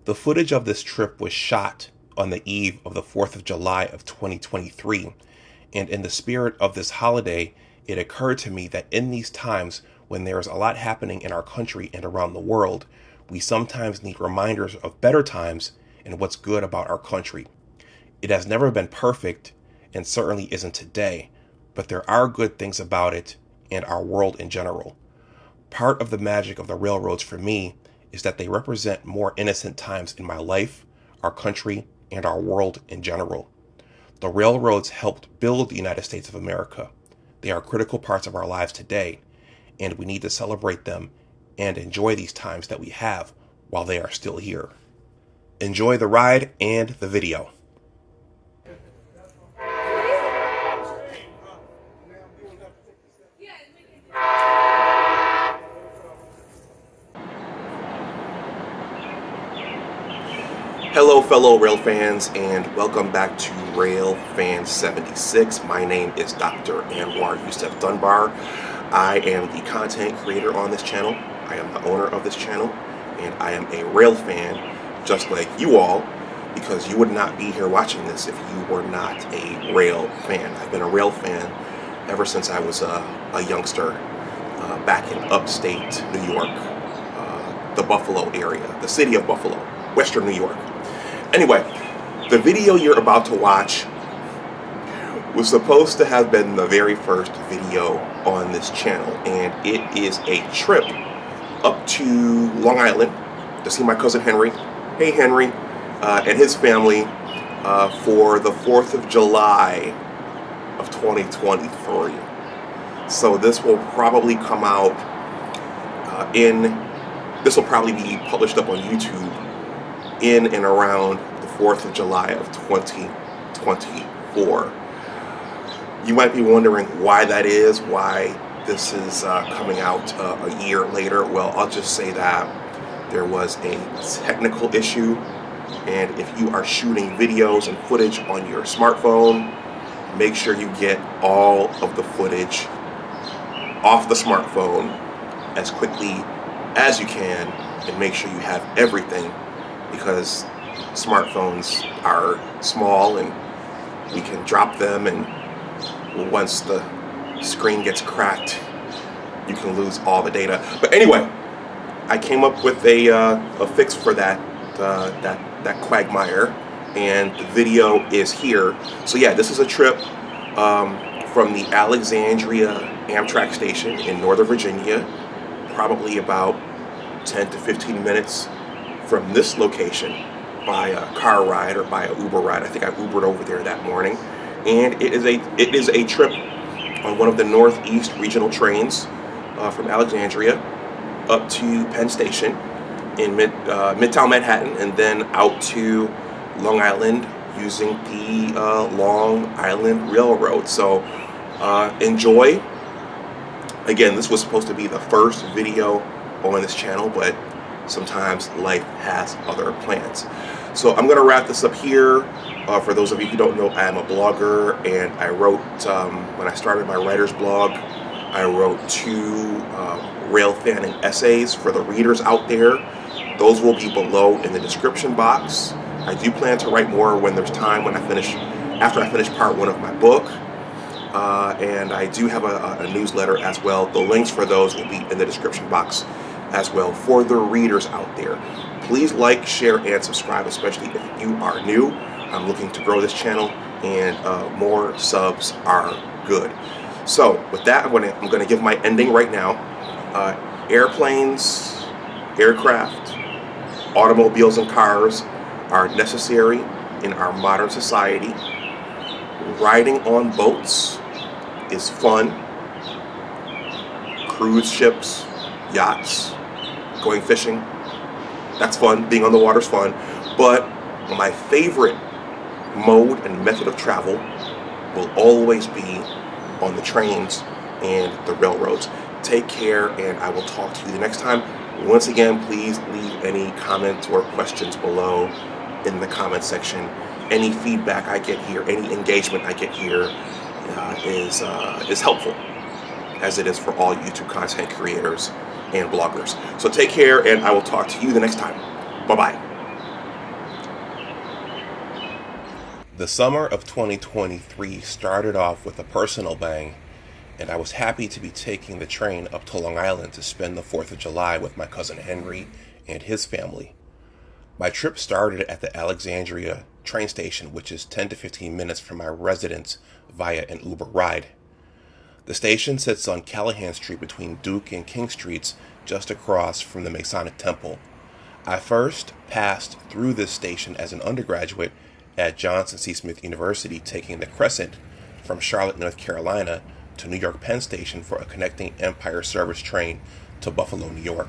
The footage of this trip was shot on the eve of the 4th of July of 2023, and in the spirit of this holiday, it occurred to me that in these times when there is a lot happening in our country and around the world, we sometimes need reminders of better times and what's good about our country. It has never been perfect, and certainly isn't today, but there are good things about it and our world in general. Part of the magic of the railroads for me is that they represent more innocent times in my life, our country, and our world in general. The railroads helped build the United States of America. They are critical parts of our lives today, and we need to celebrate them and enjoy these times that we have while they are still here. Enjoy the ride and the video. Hello, fellow rail fans, and welcome back to Rail Fan 76. My name is Dr. Anwar Youssef Dunbar. I am the content creator on this channel. I am the owner of this channel, and I am a rail fan just like you all, because you would not be here watching this if you were not a rail fan. I've been a rail fan ever since I was a youngster back in upstate New York, the Buffalo area, the city of Buffalo, Western New York. Anyway, the video you're about to watch was supposed to have been the very first video on this channel, and it is a trip up to Long Island to see my cousin Henry. Hey Henry, and his family for the 4th of July of 2023. So this will probably come out this will probably be published up on YouTube in and around the 4th of July of 2024. You might be wondering why that is, why this is coming out a year later. Well, I'll just say that there was a technical issue, and if you are shooting videos and footage on your smartphone, make sure you get all of the footage off the smartphone as quickly as you can, and make sure you have everything, because smartphones are small and we can drop them, and once the screen gets cracked, you can lose all the data. But anyway, I came up with a fix for that quagmire, and the video is here. So yeah, this is a trip from the Alexandria Amtrak station in Northern Virginia, probably about 10 to 15 minutes from this location by a car ride or by an Uber ride. I think I Ubered over there that morning, and it is a trip on one of the Northeast regional trains from Alexandria up to Penn Station in Midtown Manhattan, and then out to Long Island using the Long Island Railroad. So enjoy. Again, this was supposed to be the first video on this channel, but sometimes life has other plans. So I'm going to wrap this up here. For those of you who don't know, I am a blogger, and I wrote, when I started my writer's blog, I wrote 2 rail fanning essays for the readers out there. Those will be below in the description box. I do plan to write more when there's time, after I finish part 1 of my book. And I do have a newsletter as well. The links for those will be in the description box as well for the readers out there. Please like, share, and subscribe, especially if you are new. I'm looking to grow this channel, and more subs are good. So with that, I'm going to give my ending right now. Airplanes, aircraft, automobiles, and cars are necessary in our modern society. Riding on boats is fun. Cruise ships, yachts, going fishing, that's fun. Being on the water is fun. But my favorite mode and method of travel will always be on the trains and the railroads. Take care, and I will talk to you the next time. Once again, please leave any comments or questions below in the comment section. Any feedback I get here, any engagement I get here is helpful, as it is for all YouTube content creators and bloggers. So take care, and I will talk to you the next time. Bye-bye. The summer of 2023 started off with a personal bang, and I was happy to be taking the train up to Long Island to spend the 4th of July with my cousin Henry and his family. My trip started at the Alexandria train station, which is 10 to 15 minutes from my residence via an Uber ride. The station sits on Callahan Street between Duke and King Streets, just across from the Masonic Temple. I first passed through this station as an undergraduate at Johnson C. Smith University, taking the Crescent from Charlotte, North Carolina to New York Penn Station for a connecting Empire Service train to Buffalo, New York.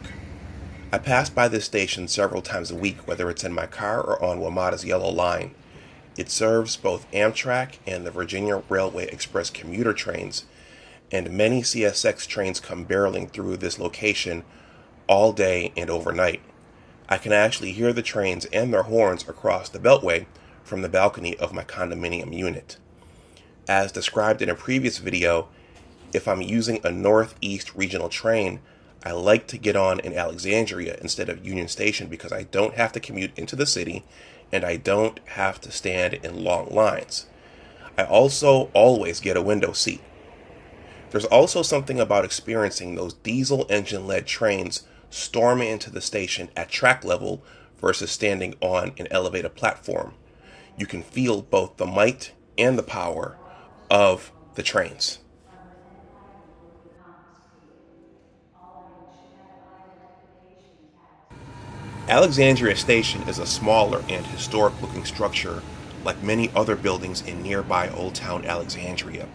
I pass by this station several times a week, whether it's in my car or on WMATA's Yellow Line. It serves both Amtrak and the Virginia Railway Express commuter trains, and many CSX trains come barreling through this location all day and overnight. I can actually hear the trains and their horns across the Beltway from the balcony of my condominium unit. As described in a previous video, if I'm using a Northeast regional train, I like to get on in Alexandria instead of Union Station because I don't have to commute into the city and I don't have to stand in long lines. I also always get a window seat. There's also something about experiencing those diesel engine-led trains storming into the station at track level versus standing on an elevated platform. You can feel both the might and the power of the trains. Alexandria Station is a smaller and historic-looking structure like many other buildings in nearby Old Town Alexandria.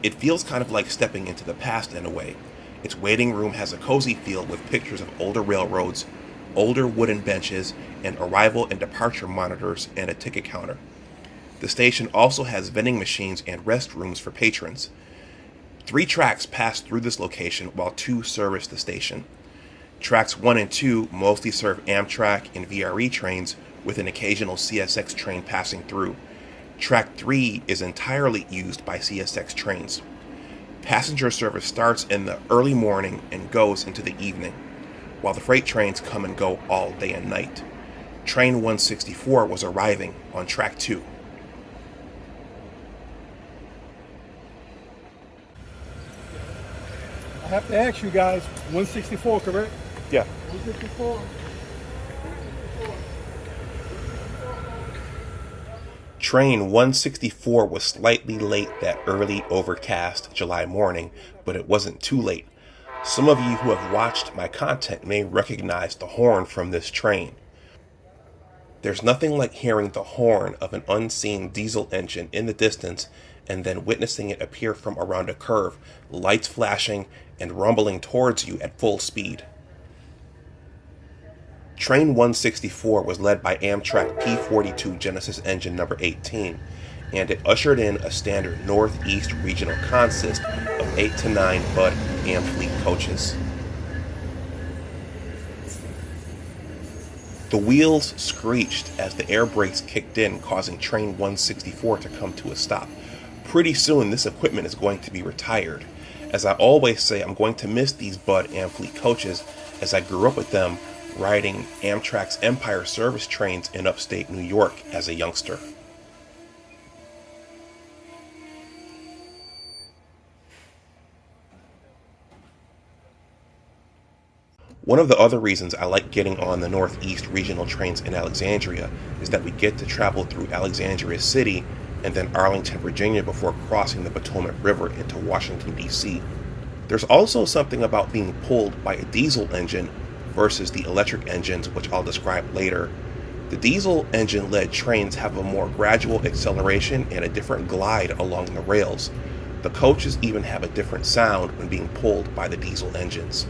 It feels kind of like stepping into the past in a way. Its waiting room has a cozy feel with pictures of older railroads, older wooden benches, and arrival and departure monitors and a ticket counter. The station also has vending machines and restrooms for patrons. 3 tracks pass through this location while 2 service the station. Tracks 1 and 2 mostly serve Amtrak and VRE trains with an occasional CSX train passing through. Track 3 is entirely used by CSX trains. Passenger service starts in the early morning and goes into the evening, while the freight trains come and go all day and night. Train 164 was arriving on Track 2. I have to ask you guys, 164, correct? Yeah. 164. Train 164 was slightly late that early overcast July morning, but it wasn't too late. Some of you who have watched my content may recognize the horn from this train. There's nothing like hearing the horn of an unseen diesel engine in the distance and then witnessing it appear from around a curve, lights flashing and rumbling towards you at full speed. Train 164 was led by Amtrak P42 Genesis engine number 18, and it ushered in a standard Northeast regional consist of 8 to 9 Bud and Fleet coaches. The wheels screeched as the air brakes kicked in, causing Train 164 to come to a stop. Pretty soon this equipment is going to be retired. As I always say, I'm going to miss these Bud and Fleet coaches as I grew up with them riding Amtrak's Empire Service trains in upstate New York as a youngster. One of the other reasons I like getting on the Northeast regional trains in Alexandria is that we get to travel through Alexandria City and then Arlington, Virginia before crossing the Potomac River into Washington, D.C. There's also something about being pulled by a diesel engine versus the electric engines, which I'll describe later. The diesel engine-led trains have a more gradual acceleration and a different glide along the rails. The coaches even have a different sound when being pulled by the diesel engines.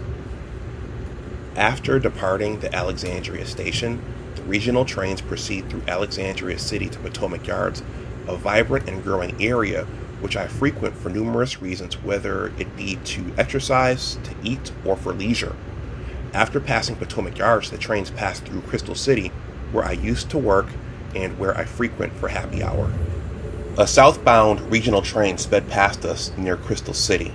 After departing the Alexandria station, the regional trains proceed through Alexandria City to Potomac Yards, a vibrant and growing area which I frequent for numerous reasons, whether it be to exercise, to eat, or for leisure. After passing Potomac Yards, the trains pass through Crystal City, where I used to work and where I frequent for happy hour. A southbound regional train sped past us near Crystal City.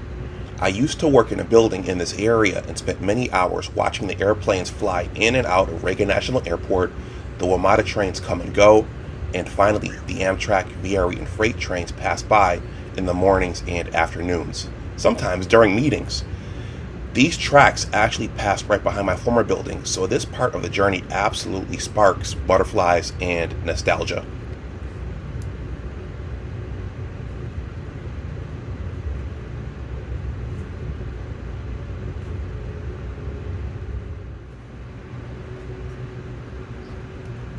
I used to work in a building in this area and spent many hours watching the airplanes fly in and out of Reagan National Airport, the WMATA trains come and go, And finally, the Amtrak, VRE, and freight trains pass by in the mornings and afternoons, sometimes during meetings. These tracks actually pass right behind my former building, so this part of the journey absolutely sparks butterflies and nostalgia.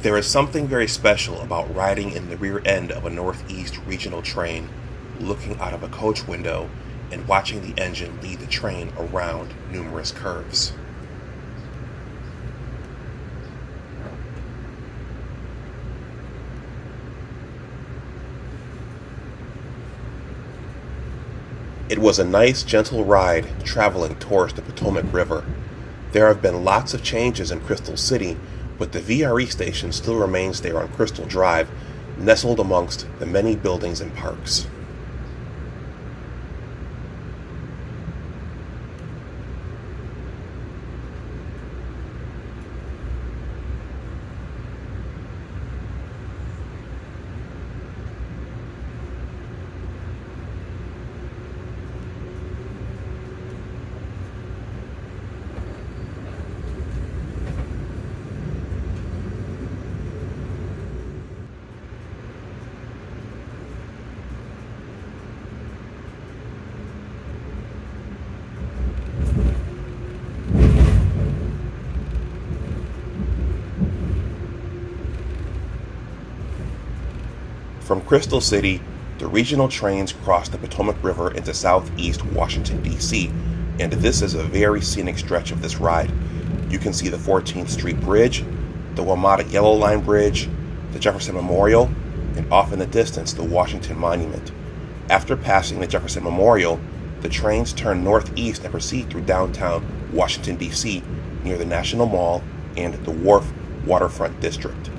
There is something very special about riding in the rear end of a Northeast regional train, looking out of a coach window, and watching the engine lead the train around numerous curves. It was a nice, gentle ride traveling towards the Potomac River. There have been lots of changes in Crystal City, but the VRE station still remains there on Crystal Drive, nestled amongst the many buildings and parks. From Crystal City, the regional trains cross the Potomac River into southeast Washington, D.C., and this is a very scenic stretch of this ride. You can see the 14th Street Bridge, the WMATA Yellow Line Bridge, the Jefferson Memorial, and off in the distance, the Washington Monument. After passing the Jefferson Memorial, the trains turn northeast and proceed through downtown Washington, D.C., near the National Mall and the Wharf Waterfront District.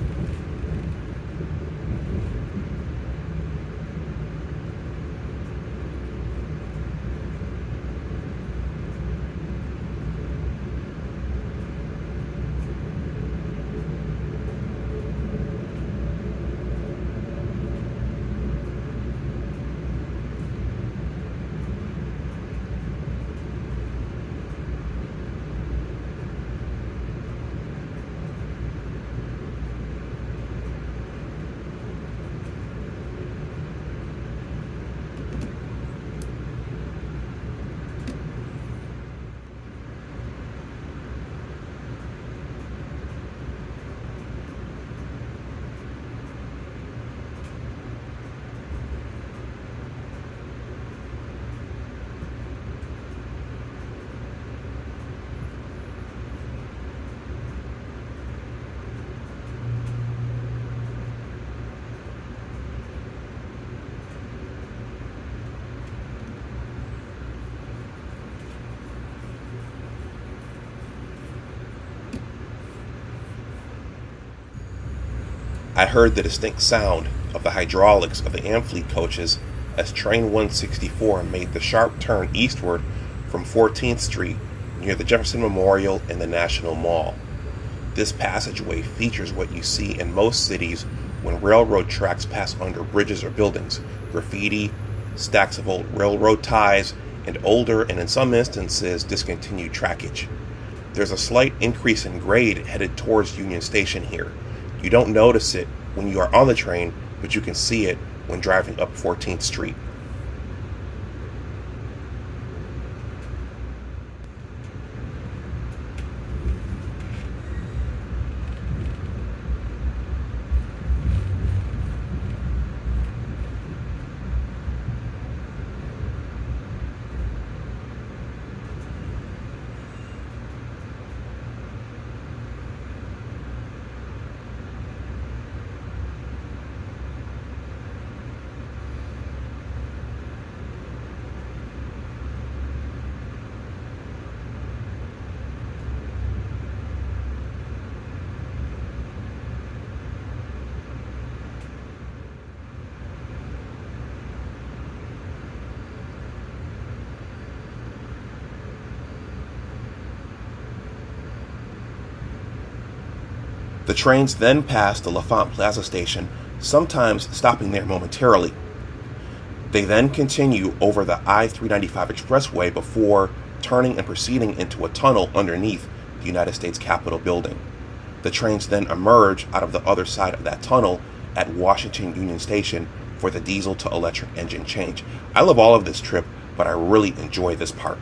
I heard the distinct sound of the hydraulics of the Amfleet coaches as Train 164 made the sharp turn eastward from 14th Street near the Jefferson Memorial and the National Mall. This passageway features what you see in most cities when railroad tracks pass under bridges or buildings: graffiti, stacks of old railroad ties, and older and in some instances discontinued trackage. There's a slight increase in grade headed towards Union Station here. You don't notice it when you are on the train, but you can see it when driving up 14th Street. The trains then pass the L'Enfant Plaza station sometimes stopping there momentarily. They then continue over the I-395 expressway before turning and proceeding into a tunnel underneath the United States Capitol building. The trains then emerge out of the other side of that tunnel at Washington Union Station for the diesel to electric engine change. I love all of this trip, but I really enjoy this part.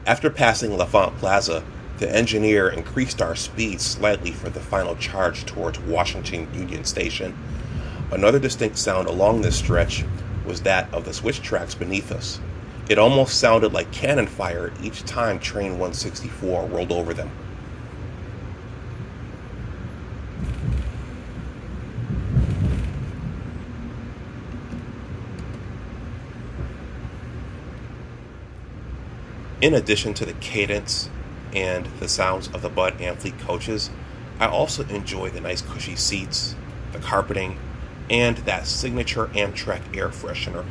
After passing L'Enfant Plaza, the engineer increased our speed slightly for the final charge towards Washington Union Station. Another distinct sound along this stretch was that of the switch tracks beneath us. It almost sounded like cannon fire each time train 164 rolled over them. In addition to the cadence and the sounds of the Bud Amfleet coaches, I also enjoy the nice cushy seats, the carpeting, and that signature Amtrak air freshener.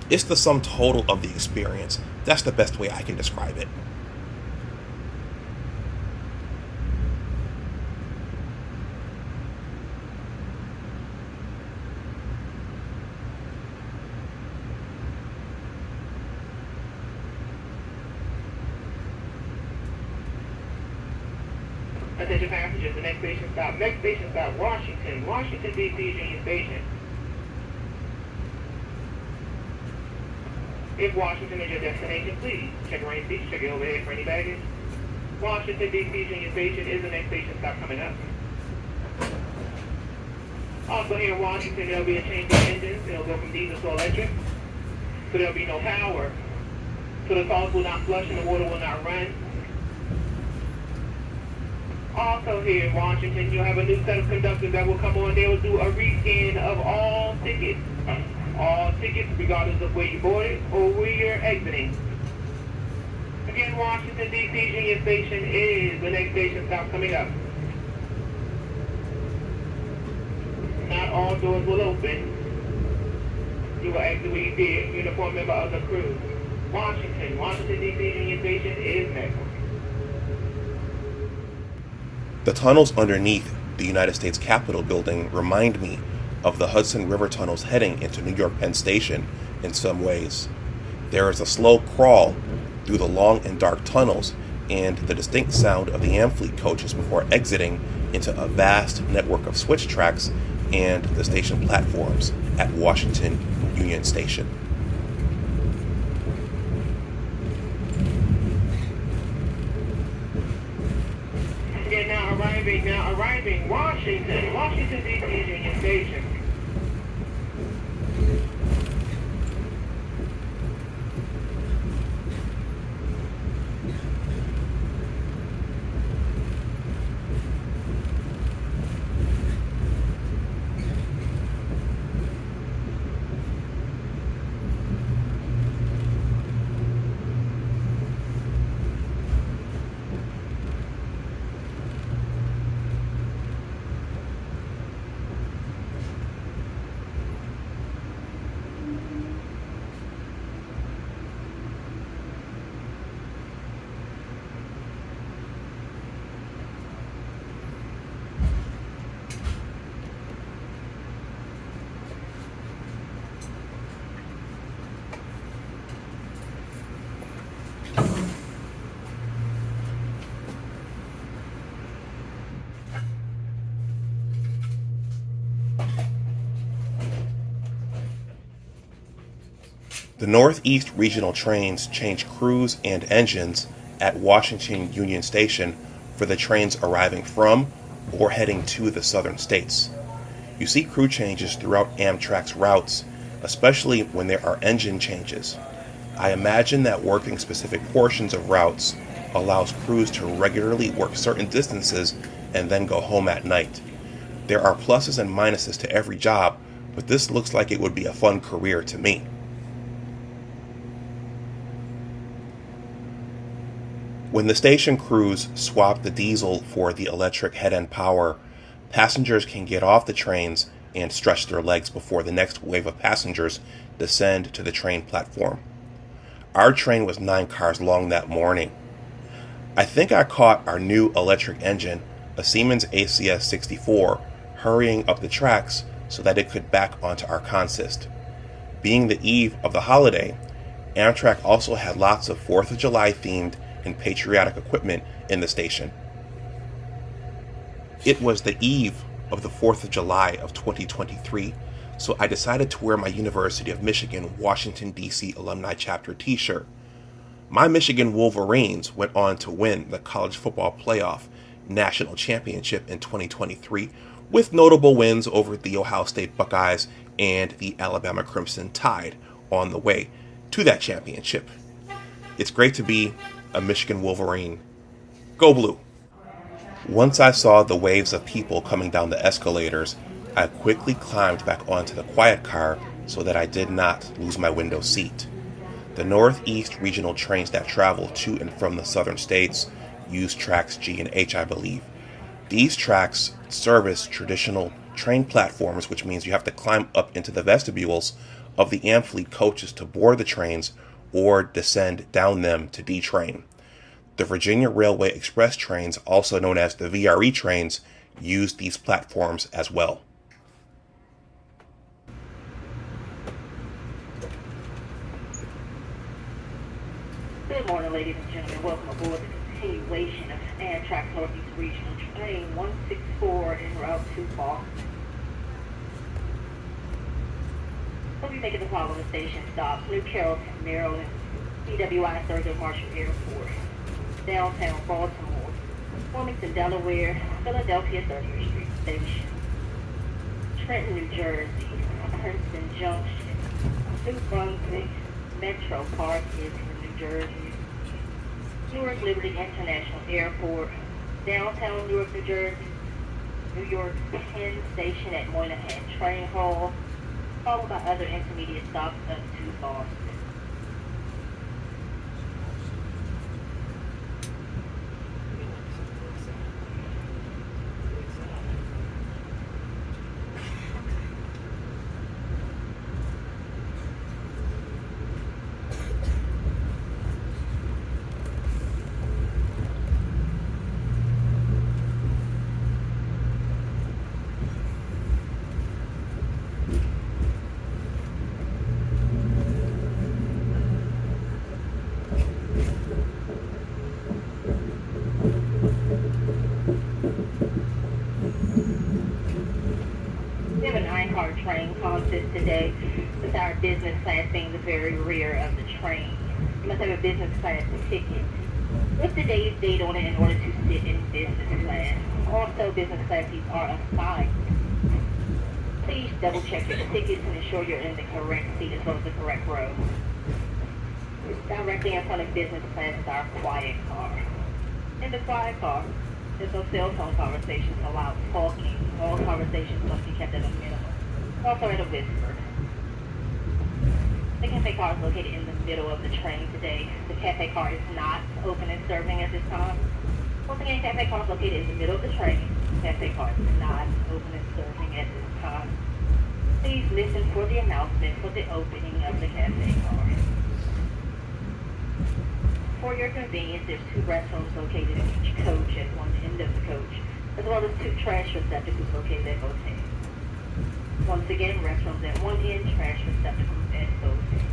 It's the sum total of the experience. That's the best way I can describe it. Attention passengers, the next station stop, Washington, Washington, D.C. Union Station. If Washington is your destination, please check your range seats, check your overhead for any baggage. Washington, D.C. Union Station is the next station stop coming up. Also here in Washington, there'll be a change of engines. It'll go from diesel to electric. So there'll be no power. So the salt will not flush and the water will not run. Also here in Washington, you'll have a new set of conductors that will come on. They will do a rescan of all tickets. All tickets, regardless of where you boarded or where you're exiting. Again, Washington, D.C. Union Station is the next station stop coming up. Not all doors will open. You will exit where you did, uniform member of the crew. Washington, D.C. Union Station is next. The tunnels underneath the United States Capitol building remind me of the Hudson River tunnels heading into New York Penn Station in some ways. There is a slow crawl through the long and dark tunnels and the distinct sound of the Amfleet coaches before exiting into a vast network of switch tracks and the station platforms at Washington Union Station. Again, now arriving, Washington, D.C. Union Station. The Northeast Regional trains change crews and engines at Washington Union Station for the trains arriving from or heading to the southern states. You see crew changes throughout Amtrak's routes, especially when there are engine changes. I imagine that working specific portions of routes allows crews to regularly work certain distances and then go home at night. There are pluses and minuses to every job, but this looks like it would be a fun career to me. When the station crews swap the diesel for the electric head-end power, passengers can get off the trains and stretch their legs before the next wave of passengers descend to the train platform. Our train was 9 cars long that morning. I think I caught our new electric engine, a Siemens ACS 64, hurrying up the tracks so that it could back onto our consist. Being the eve of the holiday, Amtrak also had lots of 4th of July themed and patriotic equipment in the station. It was the eve of the 4th of July of 2023, so I decided to wear my University of Michigan, Washington, D.C. alumni chapter t-shirt. My Michigan Wolverines went on to win the college football playoff national championship in 2023 with notable wins over the Ohio State Buckeyes and the Alabama Crimson Tide on the way to that championship. It's great to be a Michigan Wolverine. Go Blue! Once I saw the waves of people coming down the escalators, I quickly climbed back onto the quiet car so that I did not lose my window seat. The Northeast regional trains that travel to and from the southern states use tracks G and H, I believe. These tracks service traditional train platforms, which means you have to climb up into the vestibules of the Amfleet coaches to board the trains or descend down them to detrain. The Virginia Railway Express trains, also known as the VRE trains, use these platforms as well. Good morning, ladies and gentlemen. Welcome aboard the continuation of Amtrak Northeast Regional Train 164 en route to Boston. We'll be making the following station stops: New Carrollton, Maryland, PWI Thurgood Marshall Airport, downtown Baltimore, Wilmington, Delaware, Philadelphia 30th Street Station, Trenton, New Jersey, Princeton Junction, New Brunswick, Metro Park, New Jersey, Newark Liberty International Airport, downtown Newark, New Jersey, New York Penn Station at Moynihan Train Hall, followed by other intermediate stops up to Boston. We have a 9-car train consist today, with our business class being the very rear of the train. You must have a business class ticket with today's date on it in order to sit in business class. Also, business class seats are assigned. Please double check your tickets and ensure you're in the correct seat as well as the correct row. Directly in front of business class is our quiet car. In the quiet car, there's no cell phone conversations allowed. Talking, all conversations must be kept at a minimum. Also at a whisper. The cafe car is located in the middle of the train today. The cafe car is not open and serving at this time. Once again, cafe car is located in the middle of the train. Cafe car is not open and serving at this time. Please listen for the announcement for the opening of the cafe car. For your convenience, there's 2 restrooms located in each coach at one end of the coach, as well as 2 trash receptacles located at both ends. Once again, restrooms at one end, trash receptacles at both ends.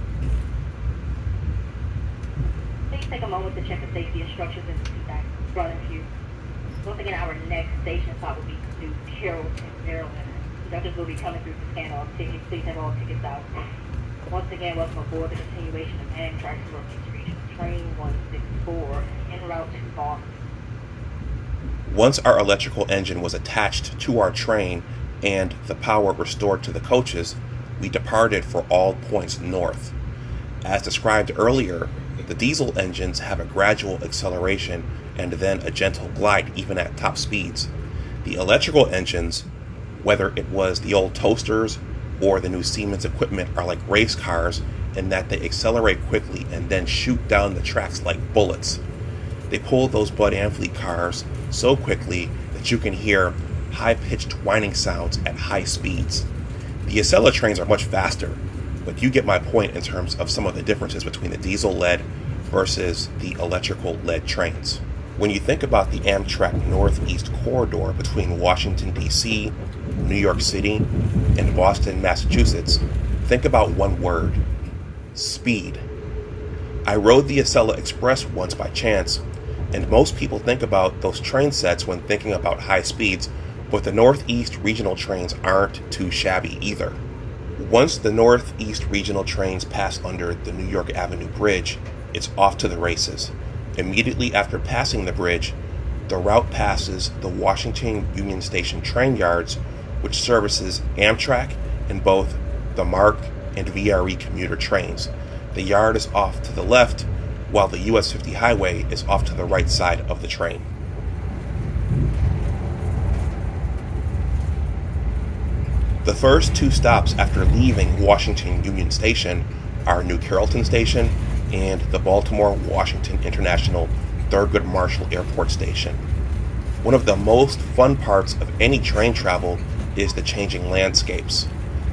Please take a moment to check the safety instructions and seat back in front of you. Once again, our next station stop will be New Carrollton, Maryland. Conductors will be coming through to scan all tickets. Please have all tickets out. Once again, welcome aboard the continuation of Amtrak's Northeast Regional Train 164 en route to Boston. Once our electrical engine was attached to our train and the power restored to the coaches, we departed for all points north. As described earlier, the diesel engines have a gradual acceleration and then a gentle glide even at top speeds. The electrical engines, whether it was the old toasters or the new Siemens equipment, are like race cars in that they accelerate quickly and then shoot down the tracks like bullets. They pull those Bud Amfleet cars so quickly that you can hear high-pitched whining sounds at high speeds. The Acela trains are much faster, but you get my point in terms of some of the differences between the diesel-led versus the electrical-led trains. When you think about the Amtrak Northeast Corridor between Washington, D.C., New York City, and Boston, Massachusetts, think about one word: speed. I rode the Acela Express once by chance, and most people think about those train sets when thinking about high speeds, but the Northeast Regional trains aren't too shabby either. Once the Northeast Regional trains pass under the New York Avenue Bridge, it's off to the races. Immediately after passing the bridge, the route passes the Washington Union Station train yards, which services Amtrak and both the MARC and VRE commuter trains. The yard is off to the left, while the US 50 highway is off to the right side of the train. The first two stops after leaving Washington Union Station are New Carrollton Station and the Baltimore Washington International Thurgood Marshall Airport Station. One of the most fun parts of any train travel is the changing landscapes.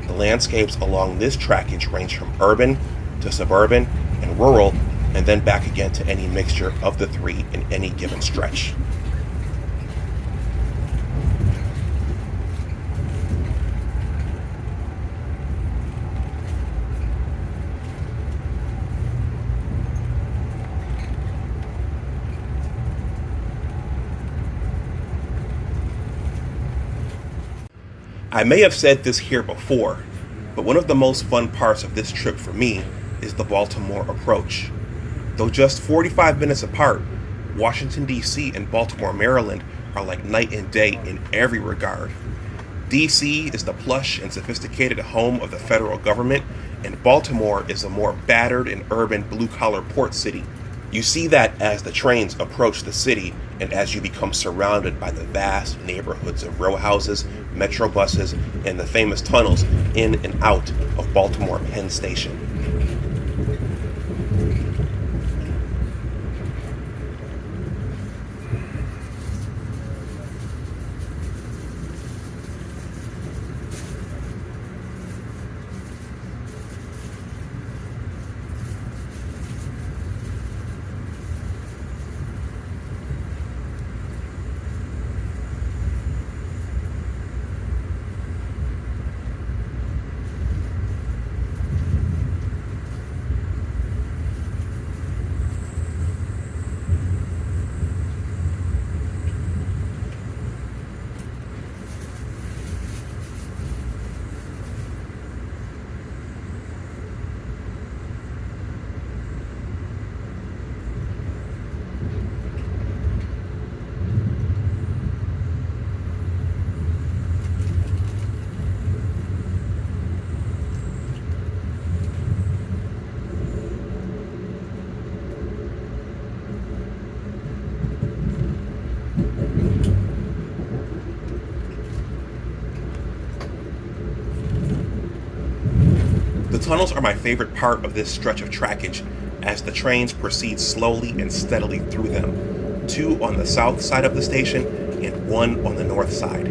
The landscapes along this trackage range from urban to suburban and rural, and then back again to any mixture of the three in any given stretch. I may have said this here before, but one of the most fun parts of this trip for me is the Baltimore approach. Though just 45 minutes apart, Washington, D.C. and Baltimore, Maryland are like night and day in every regard. D.C. is the plush and sophisticated home of the federal government, and Baltimore is a more battered and urban blue-collar port city. You see that as the trains approach the city and as you become surrounded by the vast neighborhoods of row houses, metro buses, and the famous tunnels in and out of Baltimore Penn Station. The tunnels are my favorite part of this stretch of trackage as the trains proceed slowly and steadily through them, 2 on the south side of the station and 1 on the north side.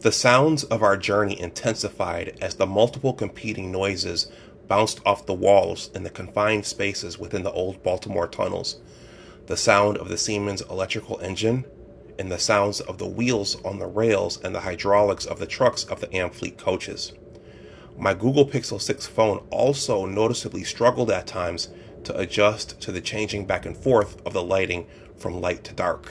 The sounds of our journey intensified as the multiple competing noises bounced off the walls in the confined spaces within the old Baltimore tunnels. The sound of the Siemens electrical engine, and the sounds of the wheels on the rails and the hydraulics of the trucks of the Amfleet coaches. My Google Pixel 6 phone also noticeably struggled at times to adjust to the changing back and forth of the lighting from light to dark.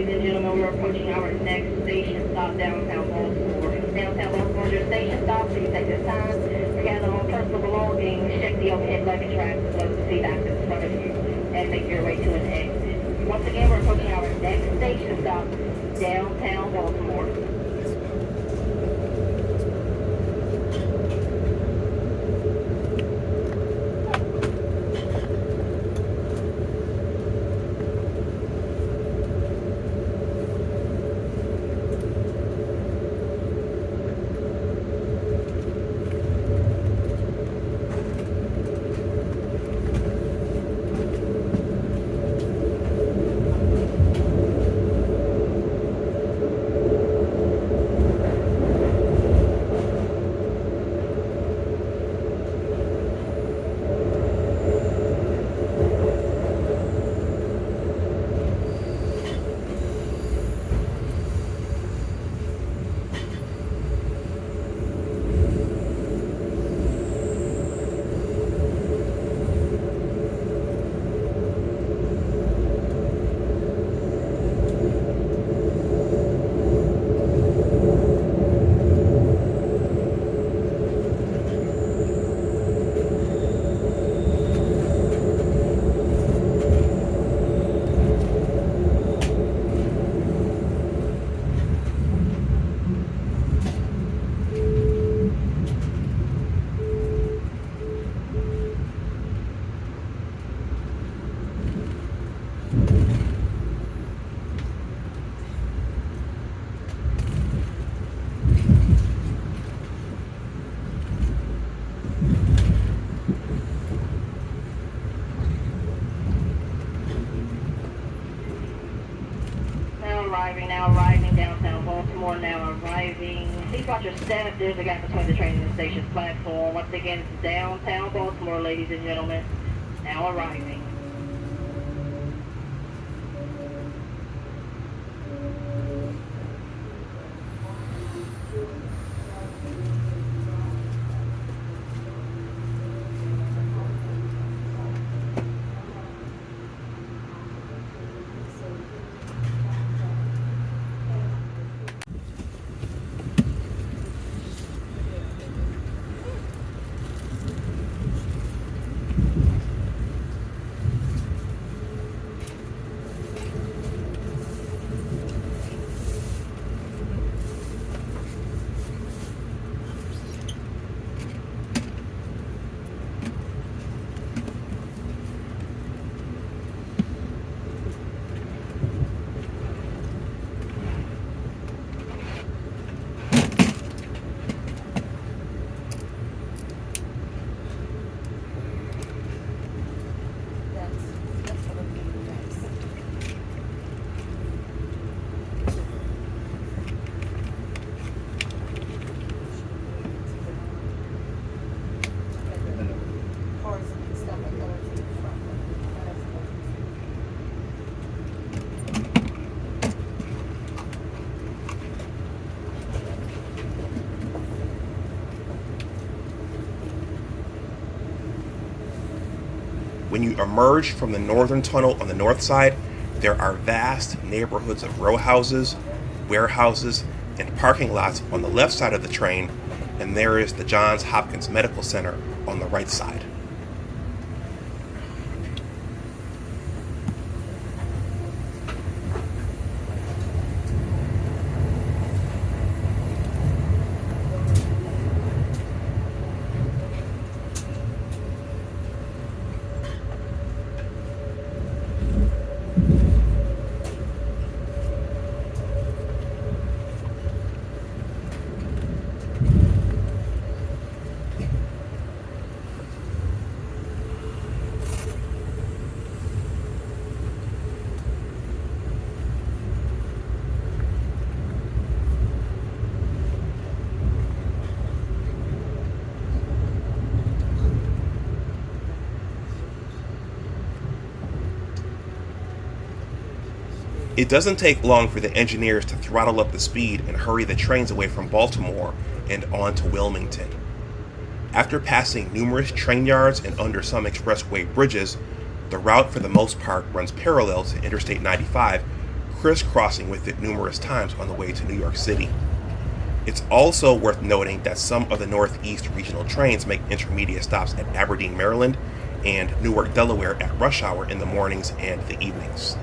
ladies and gentlemen, we're approaching our next station stop, downtown Baltimore. Downtown Baltimore is your station stop, so you take this time to gather all personal belongings, check the overhead luggage racks, close the seat back in front of you, and make your way to an exit. Once again, we're approaching our next station stop, downtown Baltimore. Now arriving downtown Baltimore, now arriving. Please watch your step. There's a gap between the train and the station's platform. Once again, it's downtown Baltimore, ladies and gentlemen. Now arriving. When you emerge from the northern tunnel on the north side, there are vast neighborhoods of row houses, warehouses, and parking lots on the left side of the train, and there is the Johns Hopkins Medical Center on the right side. It doesn't take long for the engineers to throttle up the speed and hurry the trains away from Baltimore and on to Wilmington. After passing numerous train yards and under some expressway bridges, the route for the most part runs parallel to Interstate 95, crisscrossing with it numerous times on the way to New York City. It's also worth noting that some of the Northeast regional trains make intermediate stops at Aberdeen, Maryland, and Newark, Delaware at rush hour in the mornings and the evenings.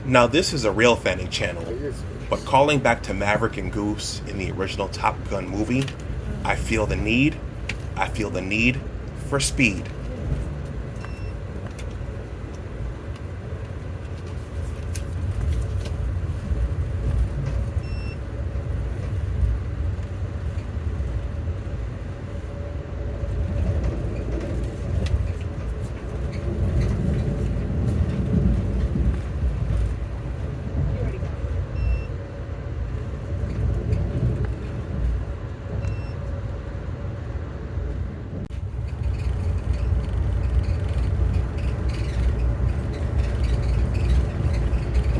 Now this is a rail fanning channel, but calling back to Maverick and Goose in the original Top Gun movie, I feel the need for speed.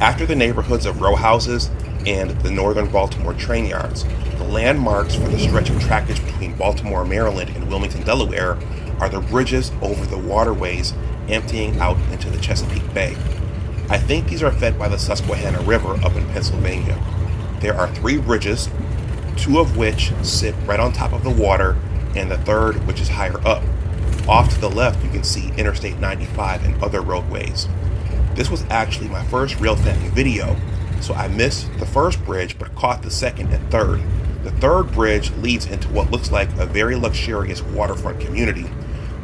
After the neighborhoods of row houses and the northern Baltimore train yards, the landmarks for the stretch of trackage between Baltimore, Maryland and Wilmington, Delaware are the bridges over the waterways emptying out into the Chesapeake Bay. I think these are fed by the Susquehanna River up in Pennsylvania. There are 3 bridges, 2 of which sit right on top of the water and the third which is higher up. Off to the left you can see Interstate 95 and other roadways. This was actually my first rail fanning video, so I missed the first bridge but caught the second and third. The third bridge leads into what looks like a very luxurious waterfront community.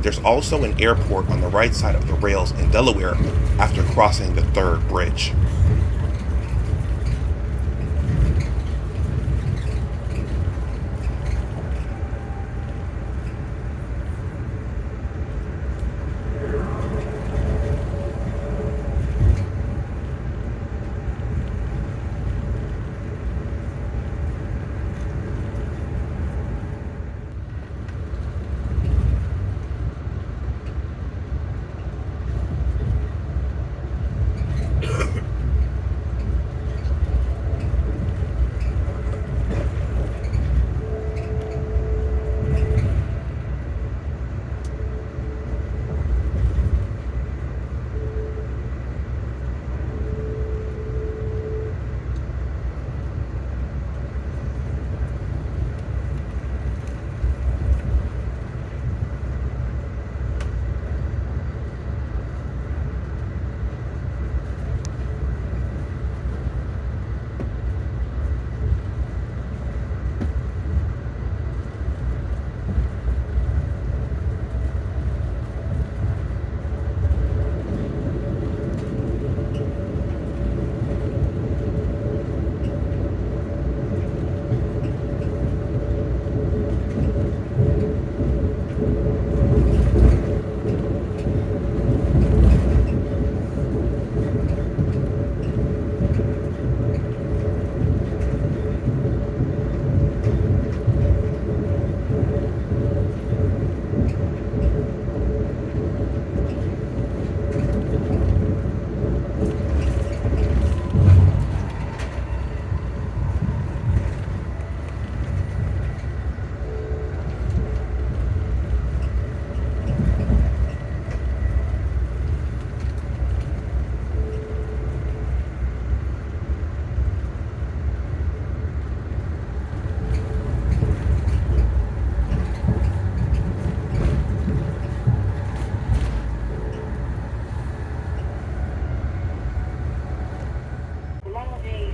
There's also an airport on the right side of the rails in Delaware after crossing the third bridge.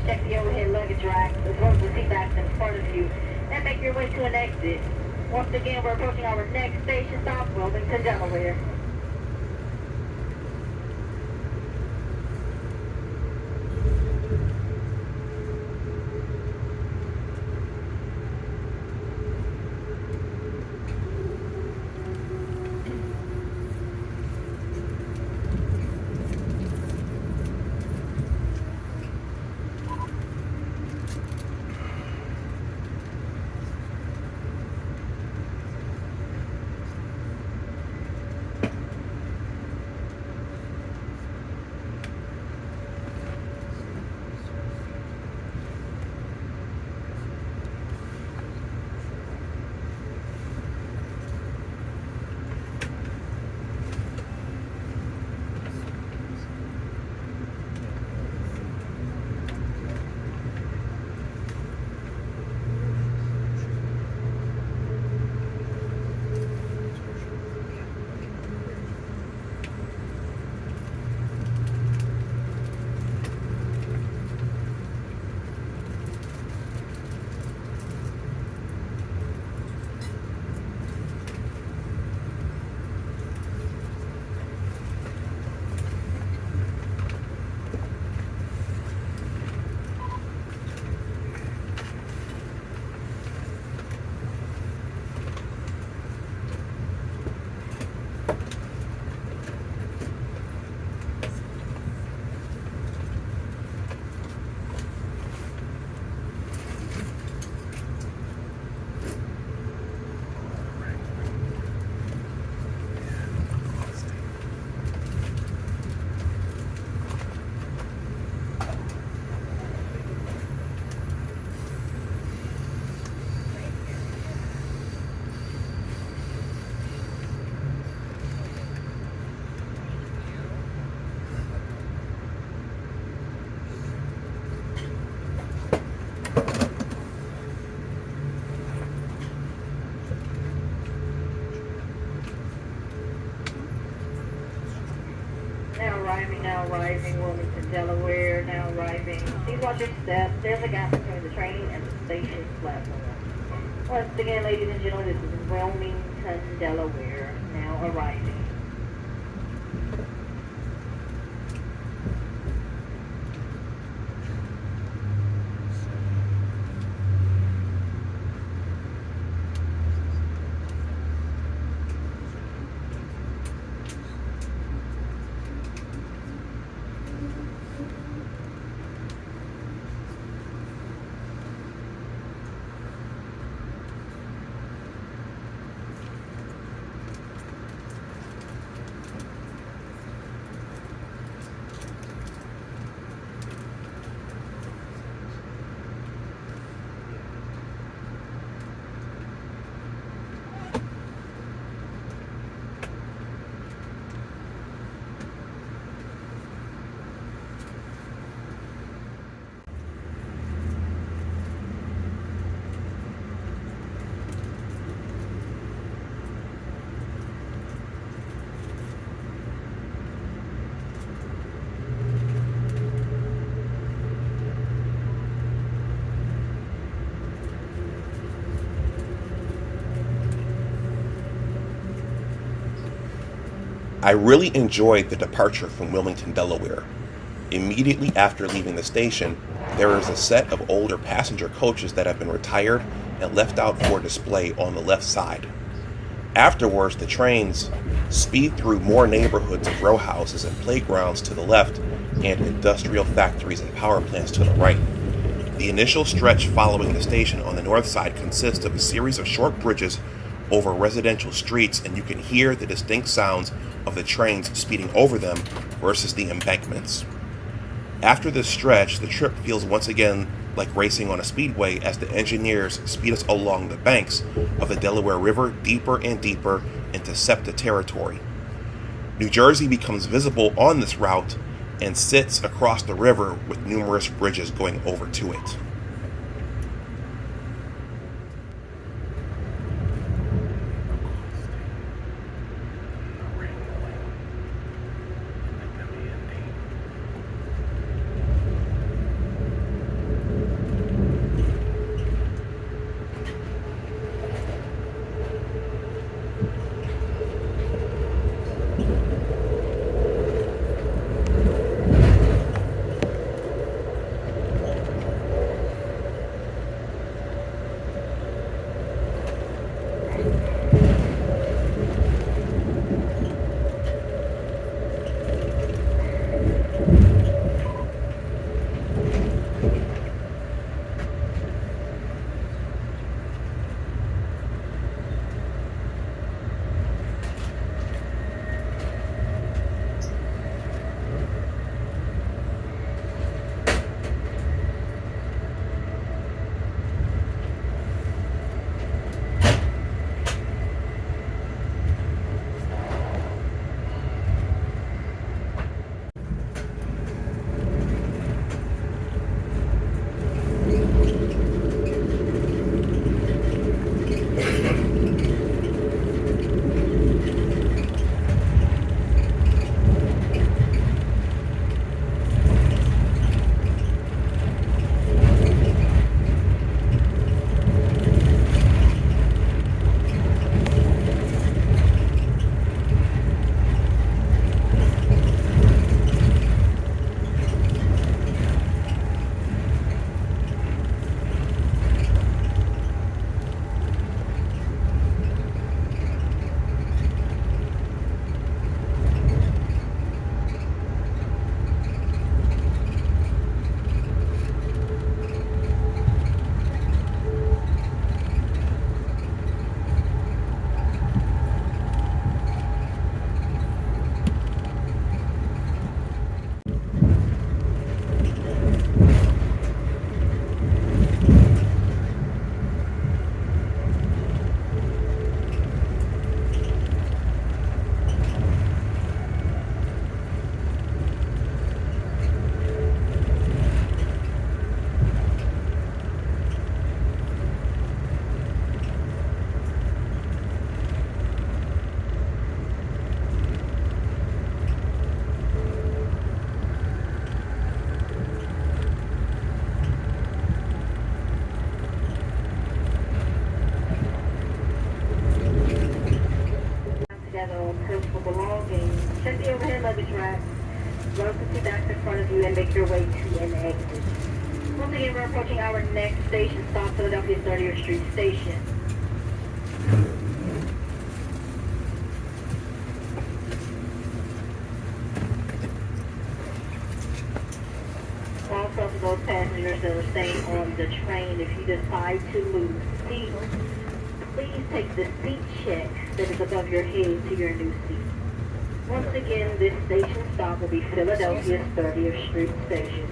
check the overhead luggage rack, as well as the seat backs in front of you, and make your way to an exit. Once again, we're approaching our next station stop, Wilmington, Delaware. Please watch your step. There's a gap between the train and the station platform. Once again, ladies and gentlemen, this is Wilmington, Delaware, now arriving. I really enjoyed the departure from Wilmington, Delaware. Immediately after leaving the station, there is a set of older passenger coaches that have been retired and left out for display on the left side. Afterwards, the trains speed through more neighborhoods of row houses and playgrounds to the left and industrial factories and power plants to the right. The initial stretch following the station on the north side consists of a series of short bridges over residential streets, and you can hear the distinct sounds of the trains speeding over them versus the embankments. After this stretch, the trip feels once again like racing on a speedway as the engineers speed us along the banks of the Delaware River deeper and deeper into SEPTA territory. New Jersey becomes visible on this route and sits across the river with numerous bridges going over to it. our next station stop, Philadelphia 30th Street Station. Also, for those passengers that are staying on the train, if you decide to lose seats, please take the seat check that is above your head to your new seat. Once again, this station stop will be Philadelphia's 30th Street Station.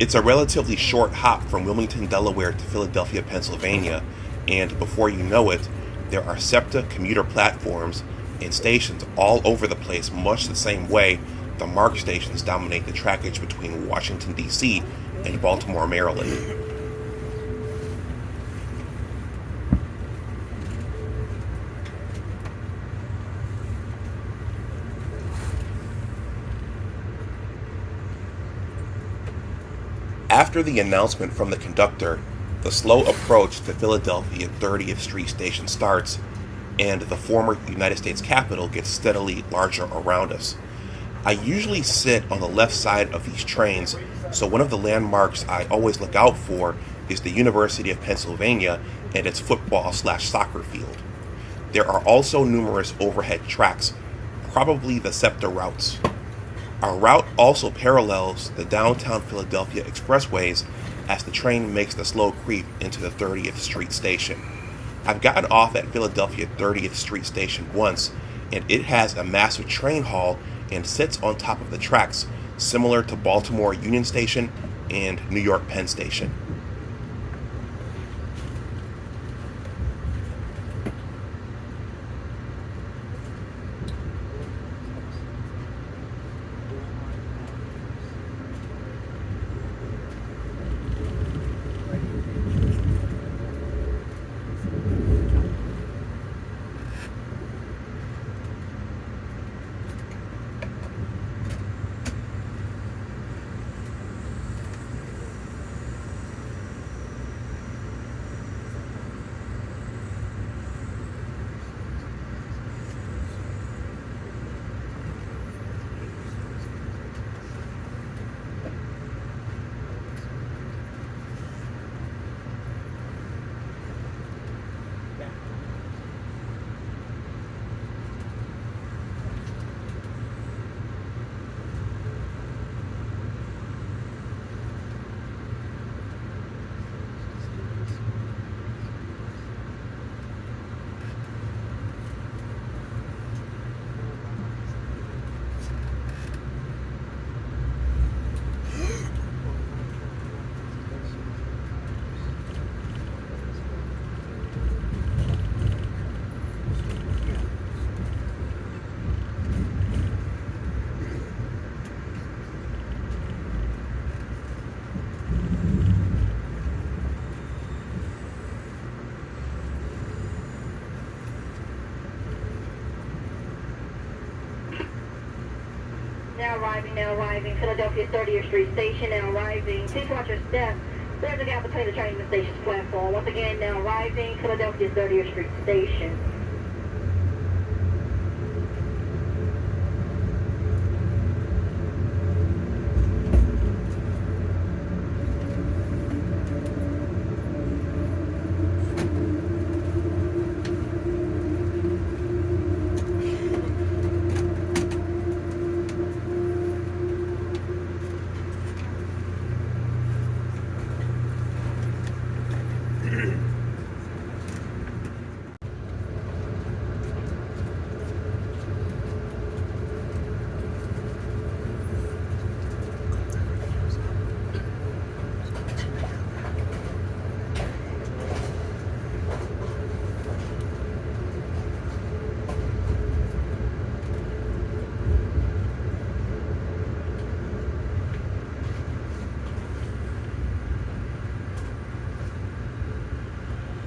It's a relatively short hop from Wilmington, Delaware to Philadelphia, Pennsylvania, and before you know it, there are SEPTA commuter platforms and stations all over the place, much the same way the MARC stations dominate the trackage between Washington, D.C. and Baltimore, Maryland. After the announcement from the conductor, the slow approach to Philadelphia 30th Street Station starts, and the former United States Capitol gets steadily larger around us. I usually sit on the left side of these trains, so one of the landmarks I always look out for is the University of Pennsylvania and its football/soccer field. There are also numerous overhead tracks, probably the SEPTA routes. Our route also parallels the downtown Philadelphia expressways as the train makes the slow creep into the 30th Street Station. I've gotten off at Philadelphia 30th Street Station once, and it has a massive train hall and sits on top of the tracks, similar to Baltimore Union Station and New York Penn Station. Now arriving, Philadelphia 30th Street Station, now arriving. Please watch your step. There's a gap between the train and the station's platform. Once again, now arriving, Philadelphia 30th Street Station.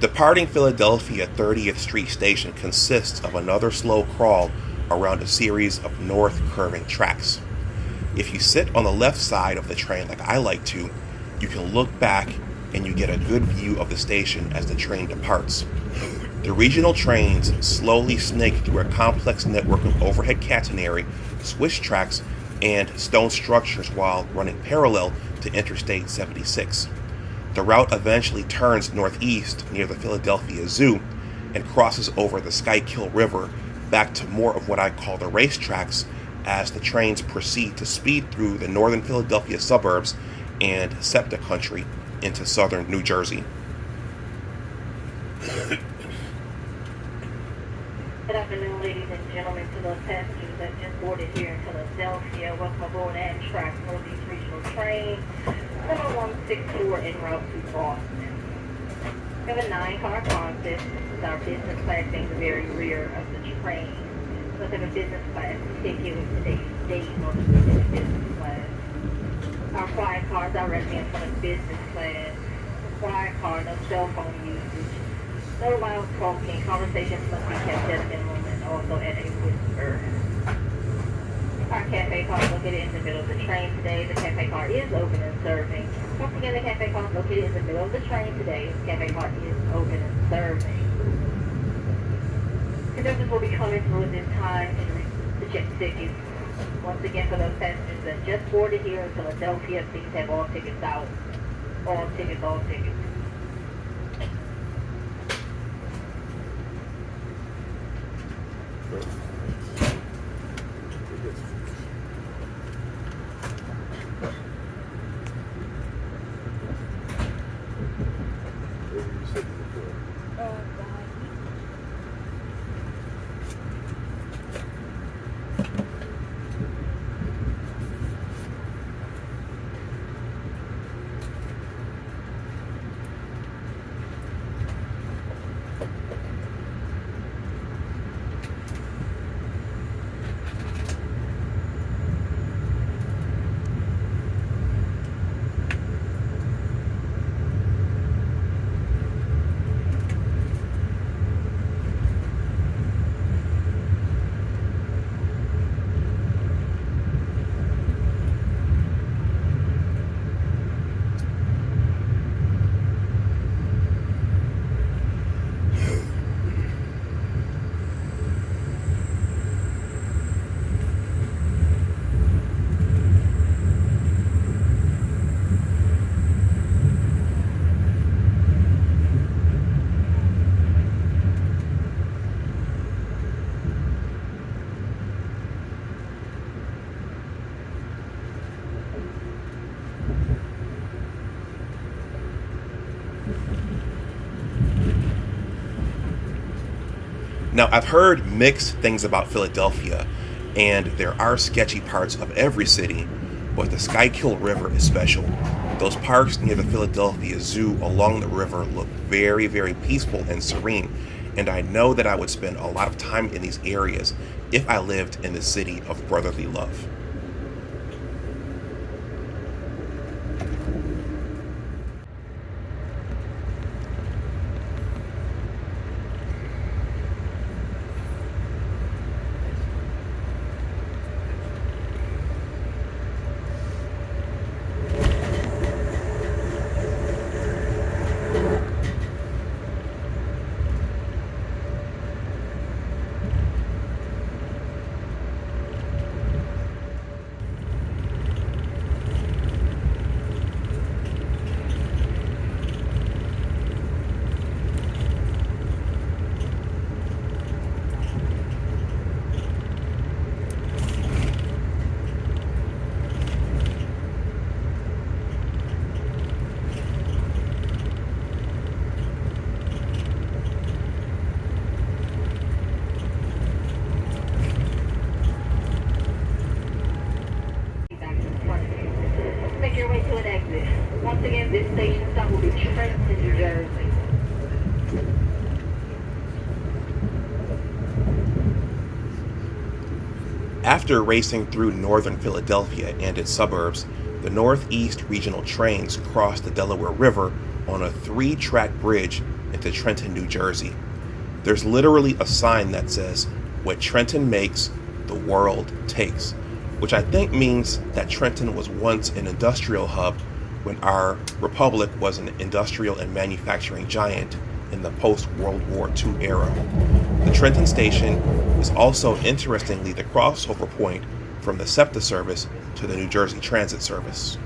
Departing Philadelphia 30th Street Station consists of another slow crawl around a series of north curving tracks. If you sit on the left side of the train like I like to, you can look back and you get a good view of the station as the train departs. The regional trains slowly snake through a complex network of overhead catenary, switch tracks, and stone structures while running parallel to Interstate 76. The route eventually turns northeast near the Philadelphia Zoo and crosses over the Schuylkill River back to more of what I call the racetracks as the trains proceed to speed through the northern Philadelphia suburbs and SEPTA country into southern New Jersey. Good afternoon, ladies and gentlemen, to those passengers that just boarded here in Philadelphia. Welcome aboard Amtrak Northeast Regional Train, number 164 en route to Boston. We have a 9-car concept, with our business class being the very rear of the train. So we have a business class ticket with today's date on the business class. Our quiet car directly in front of business class. Quiet car, no cell phone usage. No loud talking, conversations must be kept at a minimum and also at a whisper. Our cafe car is located in the middle of the train today. The cafe car is open and serving. Once again, the cafe car is located in the middle of the train today. The cafe car is open and serving. Conductors will be coming through at this time to check tickets. Once again, for those passengers that just boarded here in Philadelphia, please have all tickets out. All tickets, all tickets. Now, I've heard mixed things about Philadelphia, and there are sketchy parts of every city, but the Schuylkill River is special. Those parks near the Philadelphia Zoo along the river look very, very peaceful and serene, and I know that I would spend a lot of time in these areas if I lived in the city of brotherly love. Make your way to an exit. Once again, this station stop will be Trenton, New Jersey. After racing through northern Philadelphia and its suburbs, the Northeast Regional trains cross the Delaware River on a 3-track bridge into Trenton, New Jersey. There's literally a sign that says, "What Trenton makes, the world takes, which I think means that Trenton was once an industrial hub when our republic was an industrial and manufacturing giant in the post-World War II era. The Trenton station is also, interestingly, the crossover point from the SEPTA service to the New Jersey Transit service.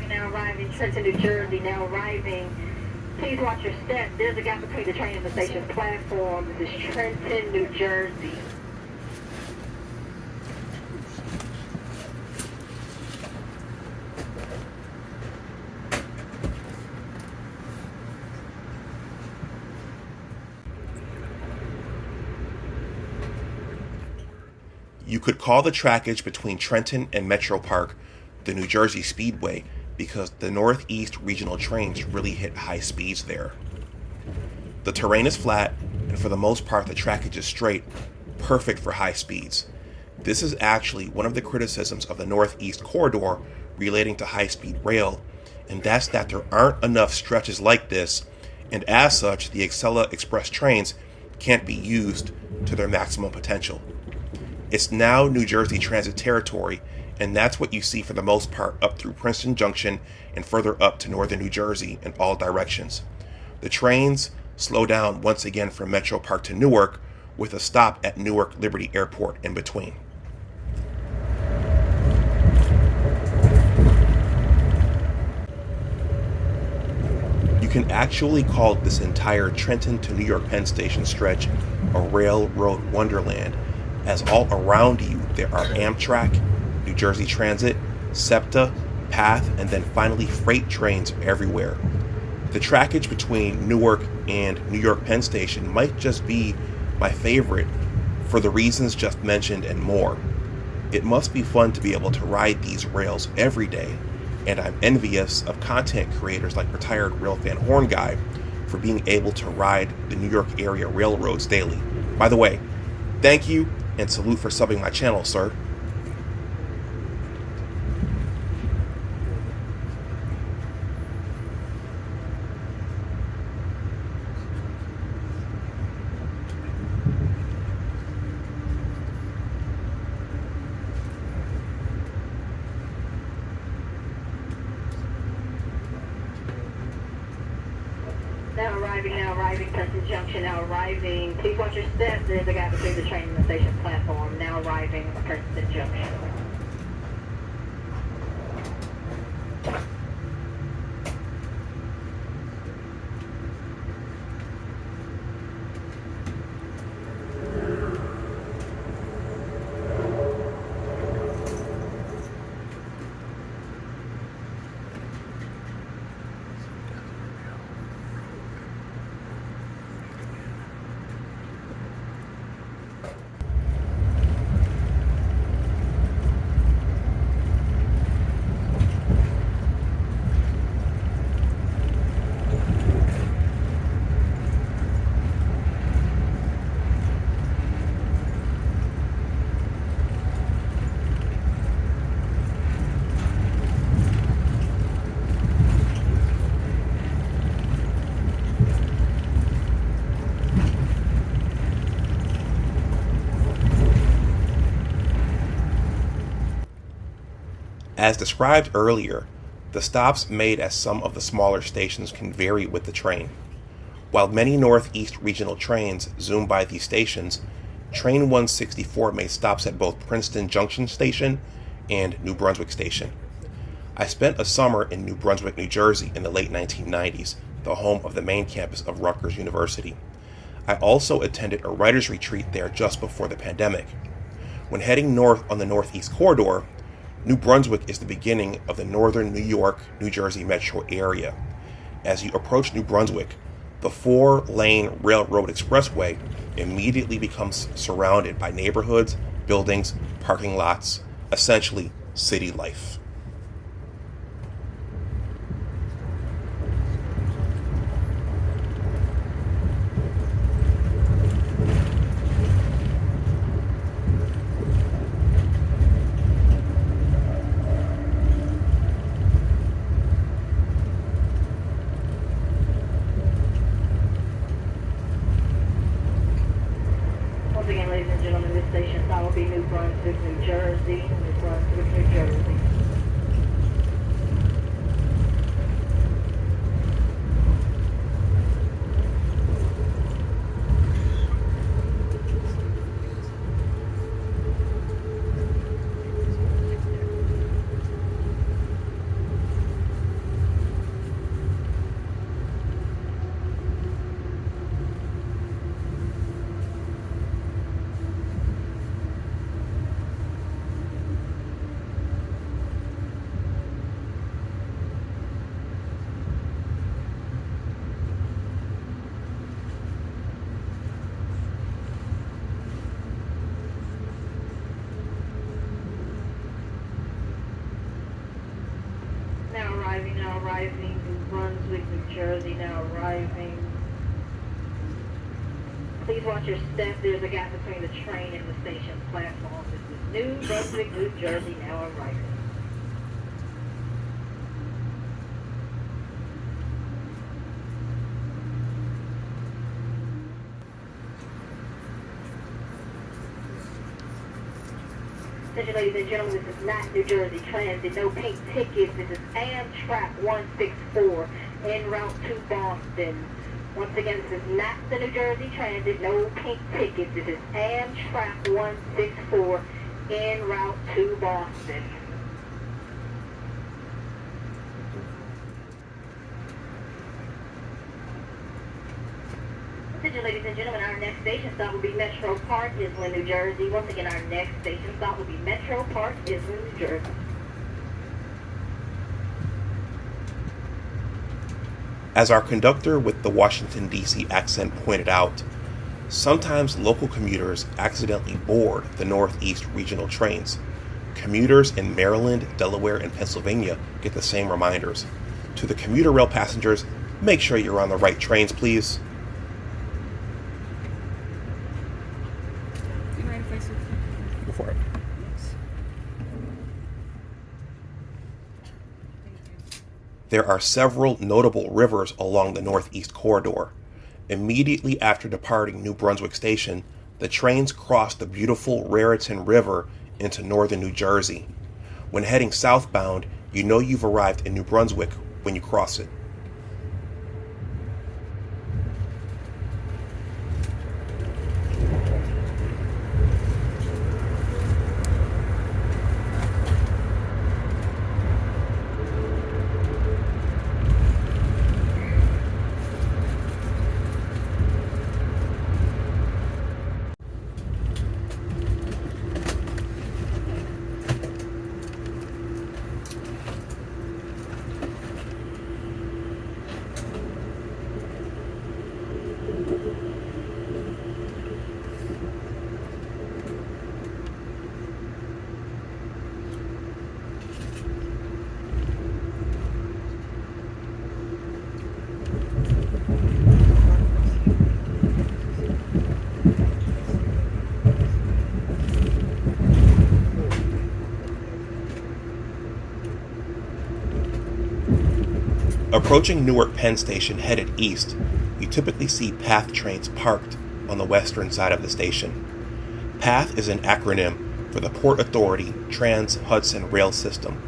Now arriving, Trenton, New Jersey, now arriving. Please watch your step. There's a gap between the train and the station platform. This is Trenton, New Jersey. You could call the trackage between Trenton and Metro Park the New Jersey Speedway because the Northeast regional trains really hit high speeds there. The terrain is flat, and for the most part the trackage is straight, perfect for high speeds. This is actually one of the criticisms of the Northeast Corridor relating to high-speed rail, and that's that there aren't enough stretches like this, and as such the Acela Express trains can't be used to their maximum potential. It's now New Jersey Transit territory, and that's what you see for the most part up through Princeton Junction and further up to northern New Jersey in all directions. The trains slow down once again from Metro Park to Newark, with a stop at Newark Liberty Airport in between. You can actually call this entire Trenton to New York Penn Station stretch a railroad wonderland, as all around you there are Amtrak, New Jersey Transit, SEPTA, PATH, and then finally freight trains everywhere. The trackage between Newark and New York Penn Station might just be my favorite for the reasons just mentioned and more. It must be fun to be able to ride these rails every day, and I'm envious of content creators like retired Railfan Horn Guy for being able to ride the New York area railroads daily. By the way, thank you and salute for subbing my channel, sir. Now arriving, Princeton Junction, now arriving. Please watch your step. There's a gap between the train and the station platform. Now arriving, Princeton Junction. As described earlier, the stops made at some of the smaller stations can vary with the train. While many Northeast regional trains zoom by these stations, Train 164 made stops at both Princeton Junction Station and New Brunswick Station. I spent a summer in New Brunswick, New Jersey in the late 1990s, the home of the main campus of Rutgers University. I also attended a writer's retreat there just before the pandemic. When heading north on the Northeast Corridor, New Brunswick is the beginning of the northern New York, New Jersey metro area. As you approach New Brunswick, the 4-lane railroad expressway immediately becomes surrounded by neighborhoods, buildings, parking lots, essentially city life. Once again, ladies and gentlemen, this station stop will be New Brunswick, New Jersey. New Brunswick, New Jersey. Now arriving, New Brunswick, New Jersey, now arriving. Please watch your step. There's a gap between the train and the station platform. This is New Brunswick, New Jersey, now arriving. Attention, ladies and gentlemen, this is not New Jersey Transit. No pink tickets. This is Amtrak 164 en route to Boston. Once again, this is not the New Jersey Transit. No pink tickets. This is Amtrak 164 en route to Boston. Attention, ladies and gentlemen, our next station stop will be Metro Park, Island, New Jersey. Once again, our next station stop will be Metro Park, Island, New Jersey. As our conductor with the Washington, D.C. accent pointed out, sometimes local commuters accidentally board the Northeast regional trains. Commuters in Maryland, Delaware, and Pennsylvania get the same reminders. To the commuter rail passengers, make sure you're on the right trains, please. Go for it. There are several notable rivers along the Northeast Corridor. Immediately after departing New Brunswick Station, the trains cross the beautiful Raritan River into northern New Jersey. When heading southbound, you know you've arrived in New Brunswick when you cross it. Approaching Newark Penn Station headed east, you typically see PATH trains parked on the western side of the station. PATH is an acronym for the Port Authority Trans-Hudson Rail System.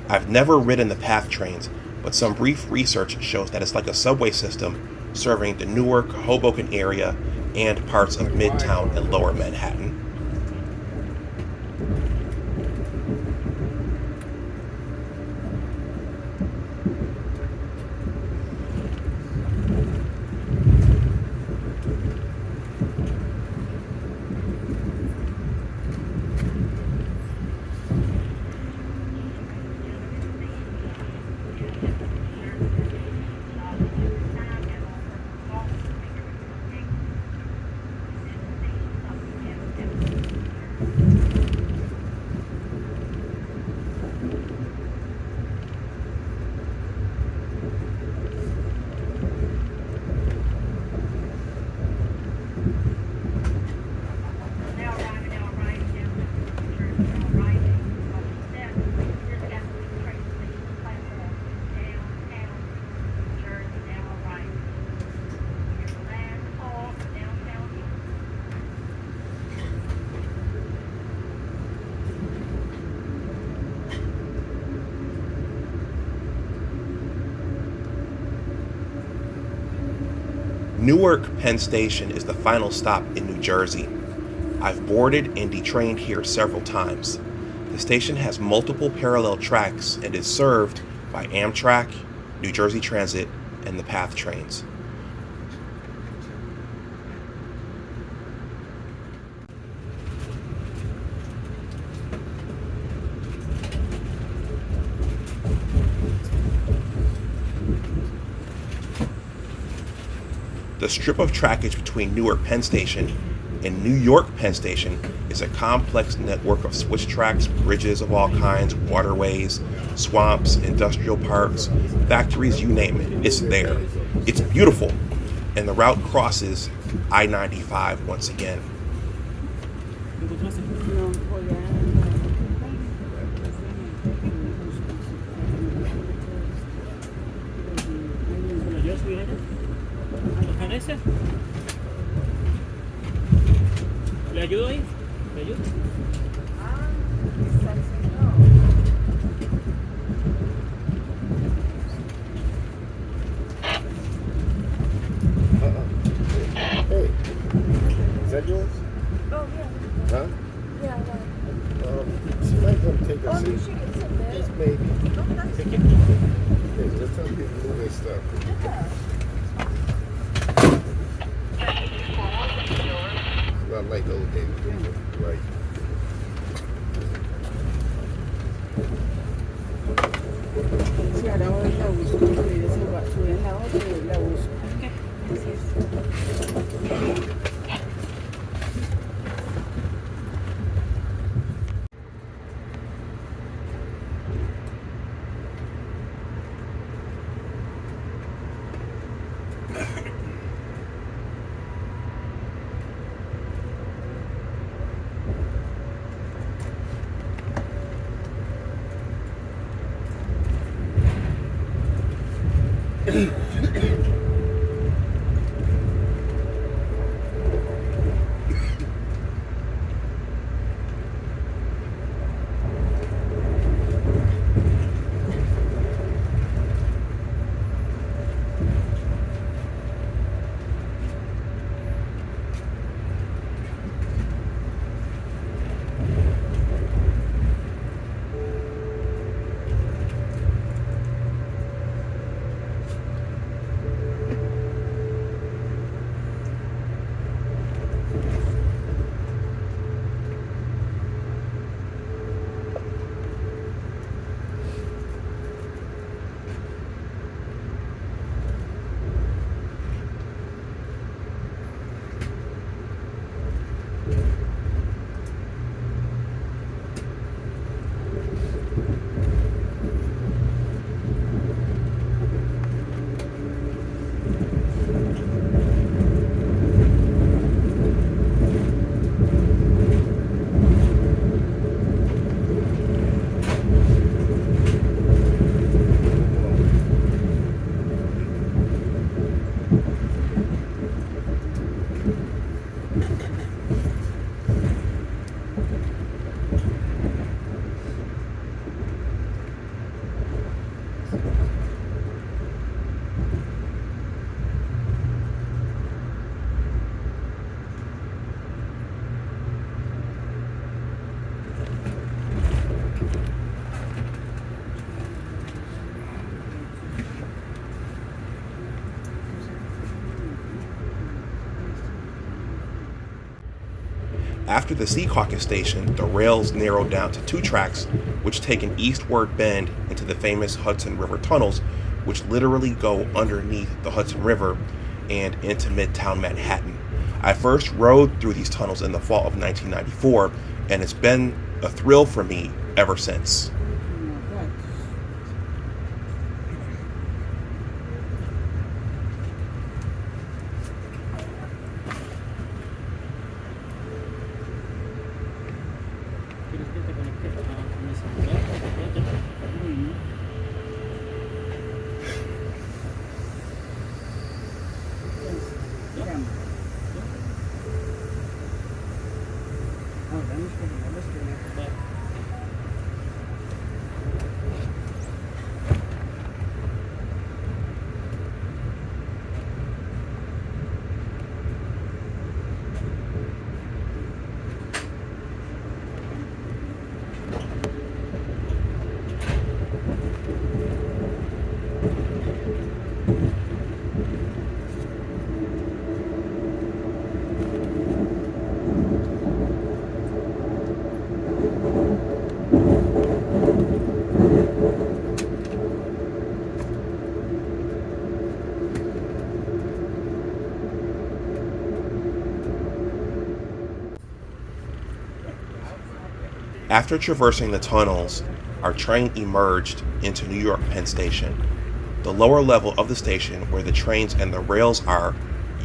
I've never ridden the PATH trains, but some brief research shows that it's like a subway system serving the Newark, Hoboken area and parts of Midtown and Lower Manhattan. Newark Penn Station is the final stop in New Jersey. I've boarded and detrained here several times. The station has multiple parallel tracks and is served by Amtrak, New Jersey Transit, and the PATH trains. The strip of trackage between Newark Penn Station and New York Penn Station is a complex network of switch tracks, bridges of all kinds, waterways, swamps, industrial parks, factories, you name it. It's there. It's beautiful. And the route crosses I-95 once again. ¿Le ayudo ahí? ¿Le ayudo? Hey, is that yours? Oh, yeah. Huh? Yeah, She might come take a oh, seat. you should get some there. Just maybe. Oh, that's Hey, just tell people to move their stuff. yeah. Not like old days. Right. Sí, ahora voy a buscar ese basura en la otra y la busco. After the Secaucus station, the rails narrowed down to 2 tracks, which take an eastward bend into the famous Hudson River tunnels, which literally go underneath the Hudson River and into Midtown Manhattan. I first rode through these tunnels in the fall of 1994, and it's been a thrill for me ever since. ¿Quieres que te conecte con mi celular? After traversing the tunnels, our train emerged into New York Penn Station. The lower level of the station, where the trains and the rails are,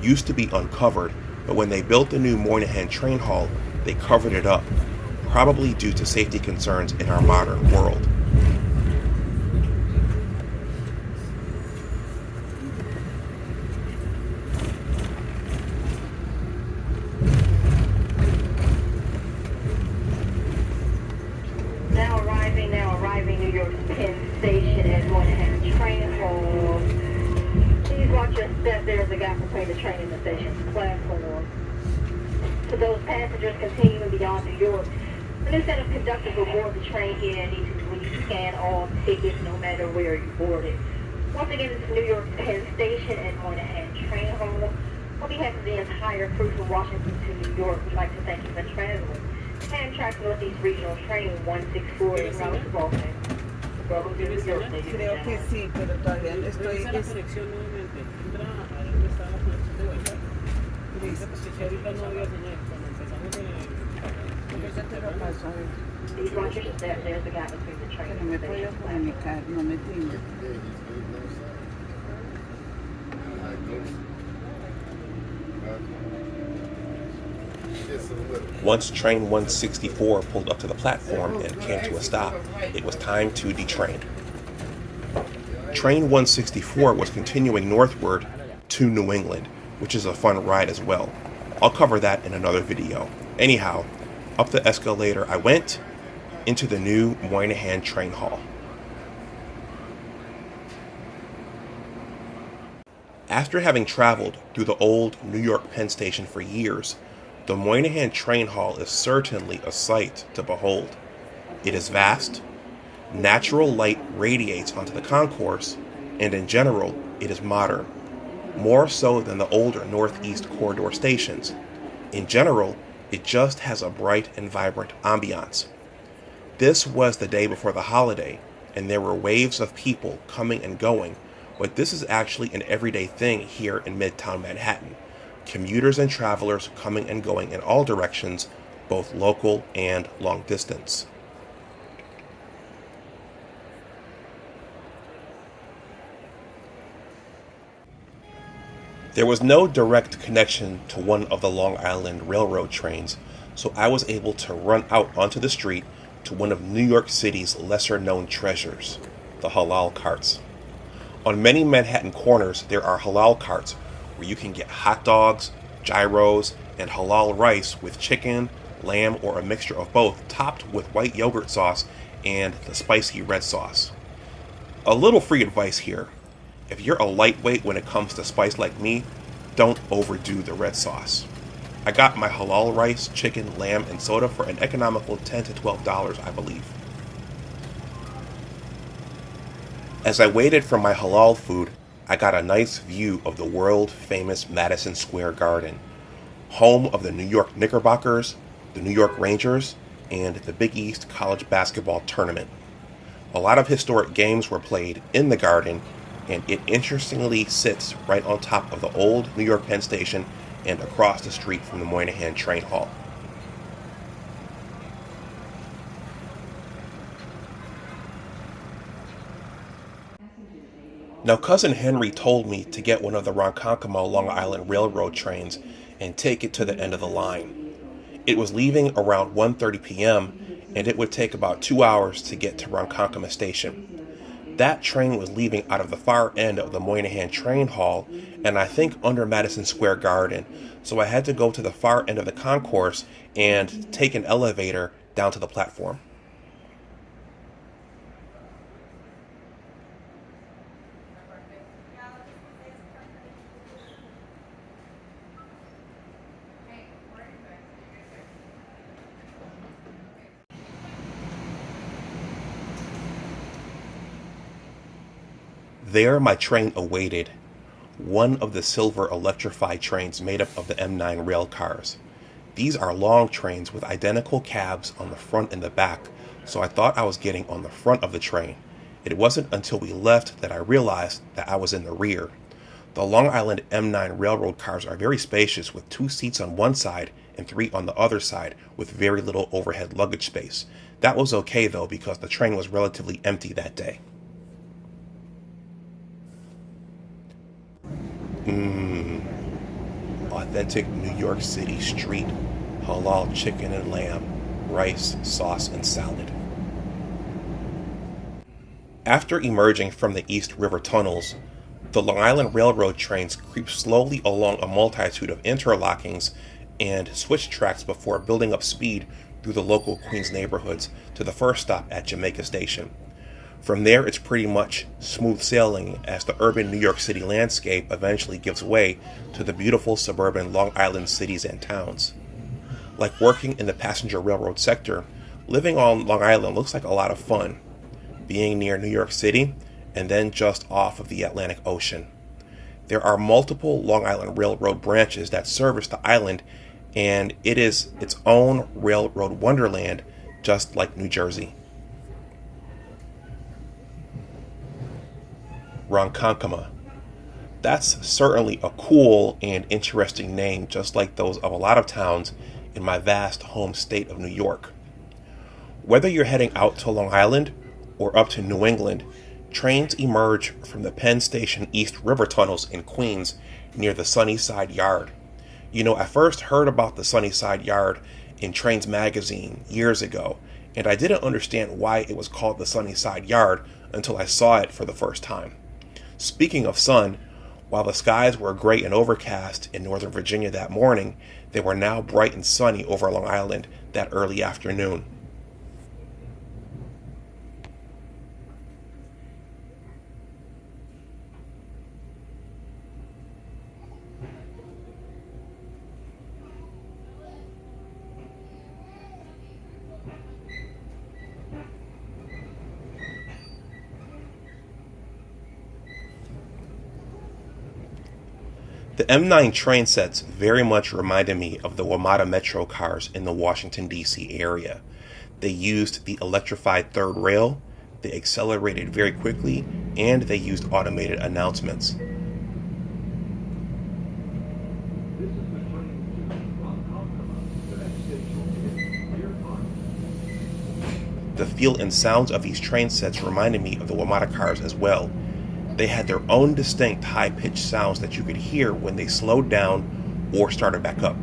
used to be uncovered, but when they built the new Moynihan train hall, they covered it up, probably due to safety concerns in our modern world. Now arriving New York Penn Station at Moynihan train hall. Please watch your step. There's a gap between the train and the station's platform. For those passengers continuing beyond New York, the new set of conductors will board the train here and when you scan all tickets, no matter where you boarded. Once again, this is New York Penn Station at Moynihan train hall. On behalf of the entire crew from Washington to New York, we'd like to thank you for traveling. Amtrak Northeast Regional Train 164 is route to Baltimore. Welcome to New York, ladies and Creo que gentlemen. sí, pero todavía estoy... Revisa la conexión nuevamente. Entra a ver dónde está la conexión de Wi-Fi. Revisa porque si ahorita no había señal. Cuando empezamos Porque ya te lo paso, a ver. Please watch your step. There's a gap between the train Que no and me the puedo station's platform. comunicar, no me tiene. Once train 164 pulled up to the platform and came to a stop, it was time to detrain. Train 164 was continuing northward to New England, which is a fun ride as well. I'll cover that in another video. Anyhow, up the escalator I went into the new Moynihan train hall. After having traveled through the old New York Penn Station for years, the Moynihan train hall is certainly a sight to behold. It is vast, natural light radiates onto the concourse, and in general, it is modern, more so than the older Northeast Corridor stations. In general, it just has a bright and vibrant ambiance. This was the day before the holiday, and there were waves of people coming and going, but this is actually an everyday thing here in Midtown Manhattan. Commuters and travelers coming and going in all directions, both local and long distance. There was no direct connection to one of the Long Island Railroad trains, so I was able to run out onto the street to one of New York City's lesser-known treasures, the halal carts. On many Manhattan corners, there are halal carts where you can get hot dogs, gyros, and halal rice with chicken, lamb, or a mixture of both, topped with white yogurt sauce and the spicy red sauce. A little free advice here. If you're a lightweight when it comes to spice like me, don't overdo the red sauce. I got my halal rice, chicken, lamb, and soda for an economical $10 to $12, I believe. As I waited for my halal food, I got a nice view of the world-famous Madison Square Garden, home of the New York Knickerbockers, the New York Rangers, and the Big East College Basketball Tournament. A lot of historic games were played in the Garden, and it interestingly sits right on top of the old New York Penn Station and across the street from the Moynihan Train Hall. Now, Cousin Henry told me to get one of the Ronkonkoma Long Island Railroad trains and take it to the end of the line. It was leaving around 1:30 p.m., and it would take about 2 hours to get to Ronkonkoma Station. That train was leaving out of the far end of the Moynihan Train Hall, and I think under Madison Square Garden, so I had to go to the far end of the concourse and take an elevator down to the platform. There my train awaited, one of the silver electrified trains made up of the M9 rail cars. These are long trains with identical cabs on the front and the back, so I thought I was getting on the front of the train. It wasn't until we left that I realized that I was in the rear. The Long Island M9 railroad cars are very spacious with 2 seats on one side and 3 on the other side with very little overhead luggage space. That was okay though because the train was relatively empty that day. Authentic New York City street, halal chicken and lamb, rice, sauce, and salad. After emerging from the East River tunnels, the Long Island Railroad trains creep slowly along a multitude of interlockings and switch tracks before building up speed through the local Queens neighborhoods to the first stop at Jamaica Station. From there, it's pretty much smooth sailing as the urban New York City landscape eventually gives way to the beautiful suburban Long Island cities and towns. Like working in the passenger railroad sector, living on Long Island looks like a lot of fun, being near New York City and then just off of the Atlantic Ocean. There are multiple Long Island Railroad branches that service the island, and it is its own railroad wonderland, just like New Jersey. Ronkonkoma. That's certainly a cool and interesting name, just like those of a lot of towns in my vast home state of New York. Whether you're heading out to Long Island or up to New England, trains emerge from the Penn Station East River tunnels in Queens near the Sunnyside Yard. You know, I first heard about the Sunnyside Yard in Trains magazine years ago, and I didn't understand why it was called the Sunnyside Yard until I saw it for the first time. Speaking of sun, while the skies were gray and overcast in Northern Virginia that morning, they were now bright and sunny over Long Island that early afternoon. The M9 train sets very much reminded me of the WMATA Metro cars in the Washington, D.C. area. They used the electrified third rail, they accelerated very quickly, and they used automated announcements. The feel and sounds of these train sets reminded me of the WMATA cars as well. They had their own distinct high-pitched sounds that you could hear when they slowed down or started back up.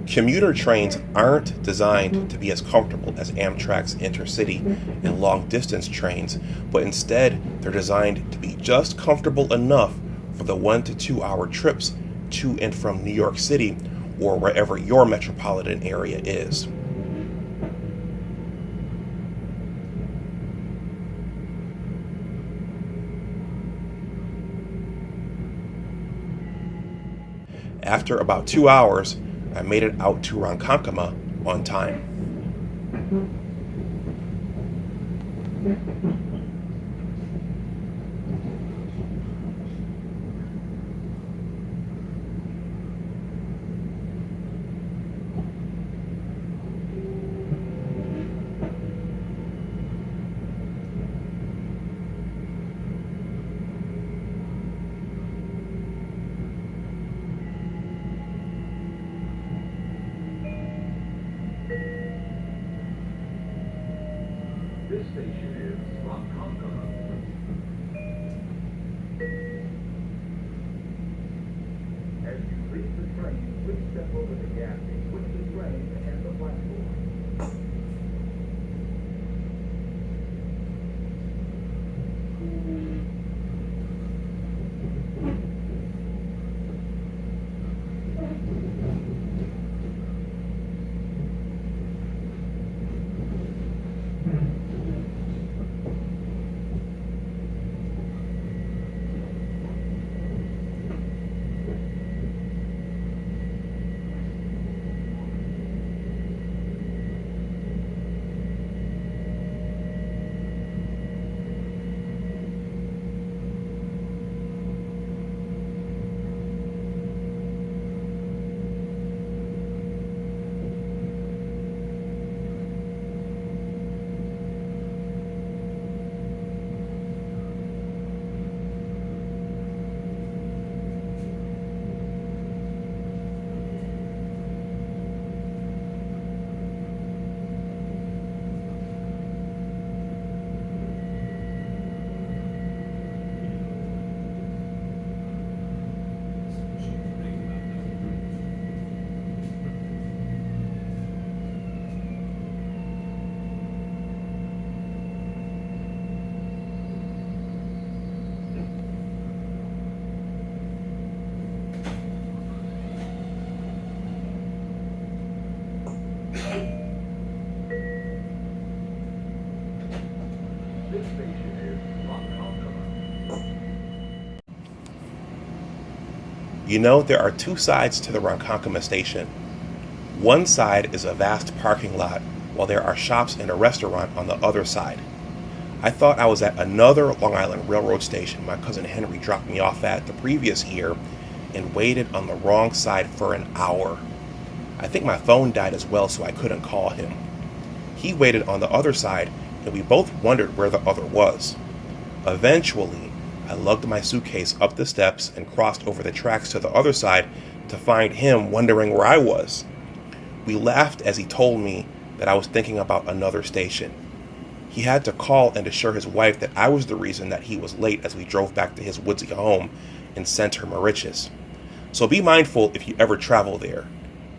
Commuter trains aren't designed to be as comfortable as Amtrak's intercity and long-distance trains, but instead they're designed to be just comfortable enough for the 1 to 2 hour trips to and from New York City or wherever your metropolitan area is. After about 2 hours, I made it out to Ronkonkoma on time. This station is Ronkonkoma. As you leave the train, please step over the gap between the train and the platform. This station is Ronkonkoma. You know, there are two sides to the Ronkonkoma station. One side is a vast parking lot, while there are shops and a restaurant on the other side. I thought I was at another Long Island Railroad station my cousin Henry dropped me off at the previous year and waited on the wrong side for an hour. I think my phone died as well, so I couldn't call him. He waited on the other side, and we both wondered where the other was. Eventually, I lugged my suitcase up the steps and crossed over the tracks to the other side to find him wondering where I was. We laughed as he told me that I was thinking about another station. He had to call and assure his wife that I was the reason that he was late as we drove back to his woodsy home in Center Moriches. So be mindful if you ever travel there.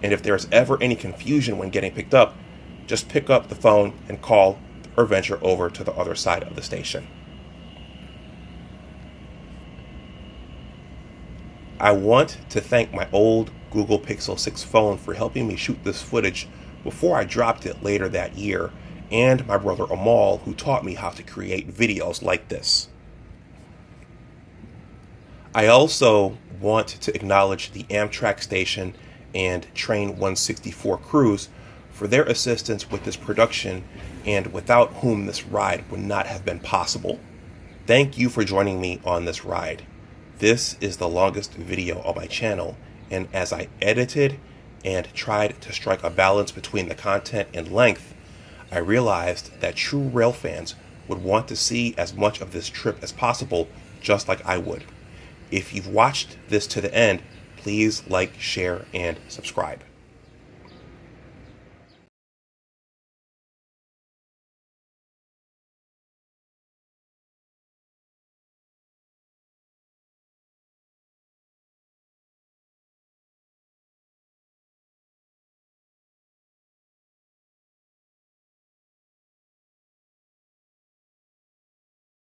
And if there's ever any confusion when getting picked up, just pick up the phone and call or venture over to the other side of the station. I want to thank my old Google Pixel 6 phone for helping me shoot this footage before I dropped it later that year, and my brother Amal, who taught me how to create videos like this. I also want to acknowledge the Amtrak station and Train 164 crews for their assistance with this production, and without whom this ride would not have been possible. Thank you for joining me on this ride. This is the longest video on my channel, and as I edited and tried to strike a balance between the content and length, I realized that true rail fans would want to see as much of this trip as possible, just like I would. If you've watched this to the end, please like, share, and subscribe.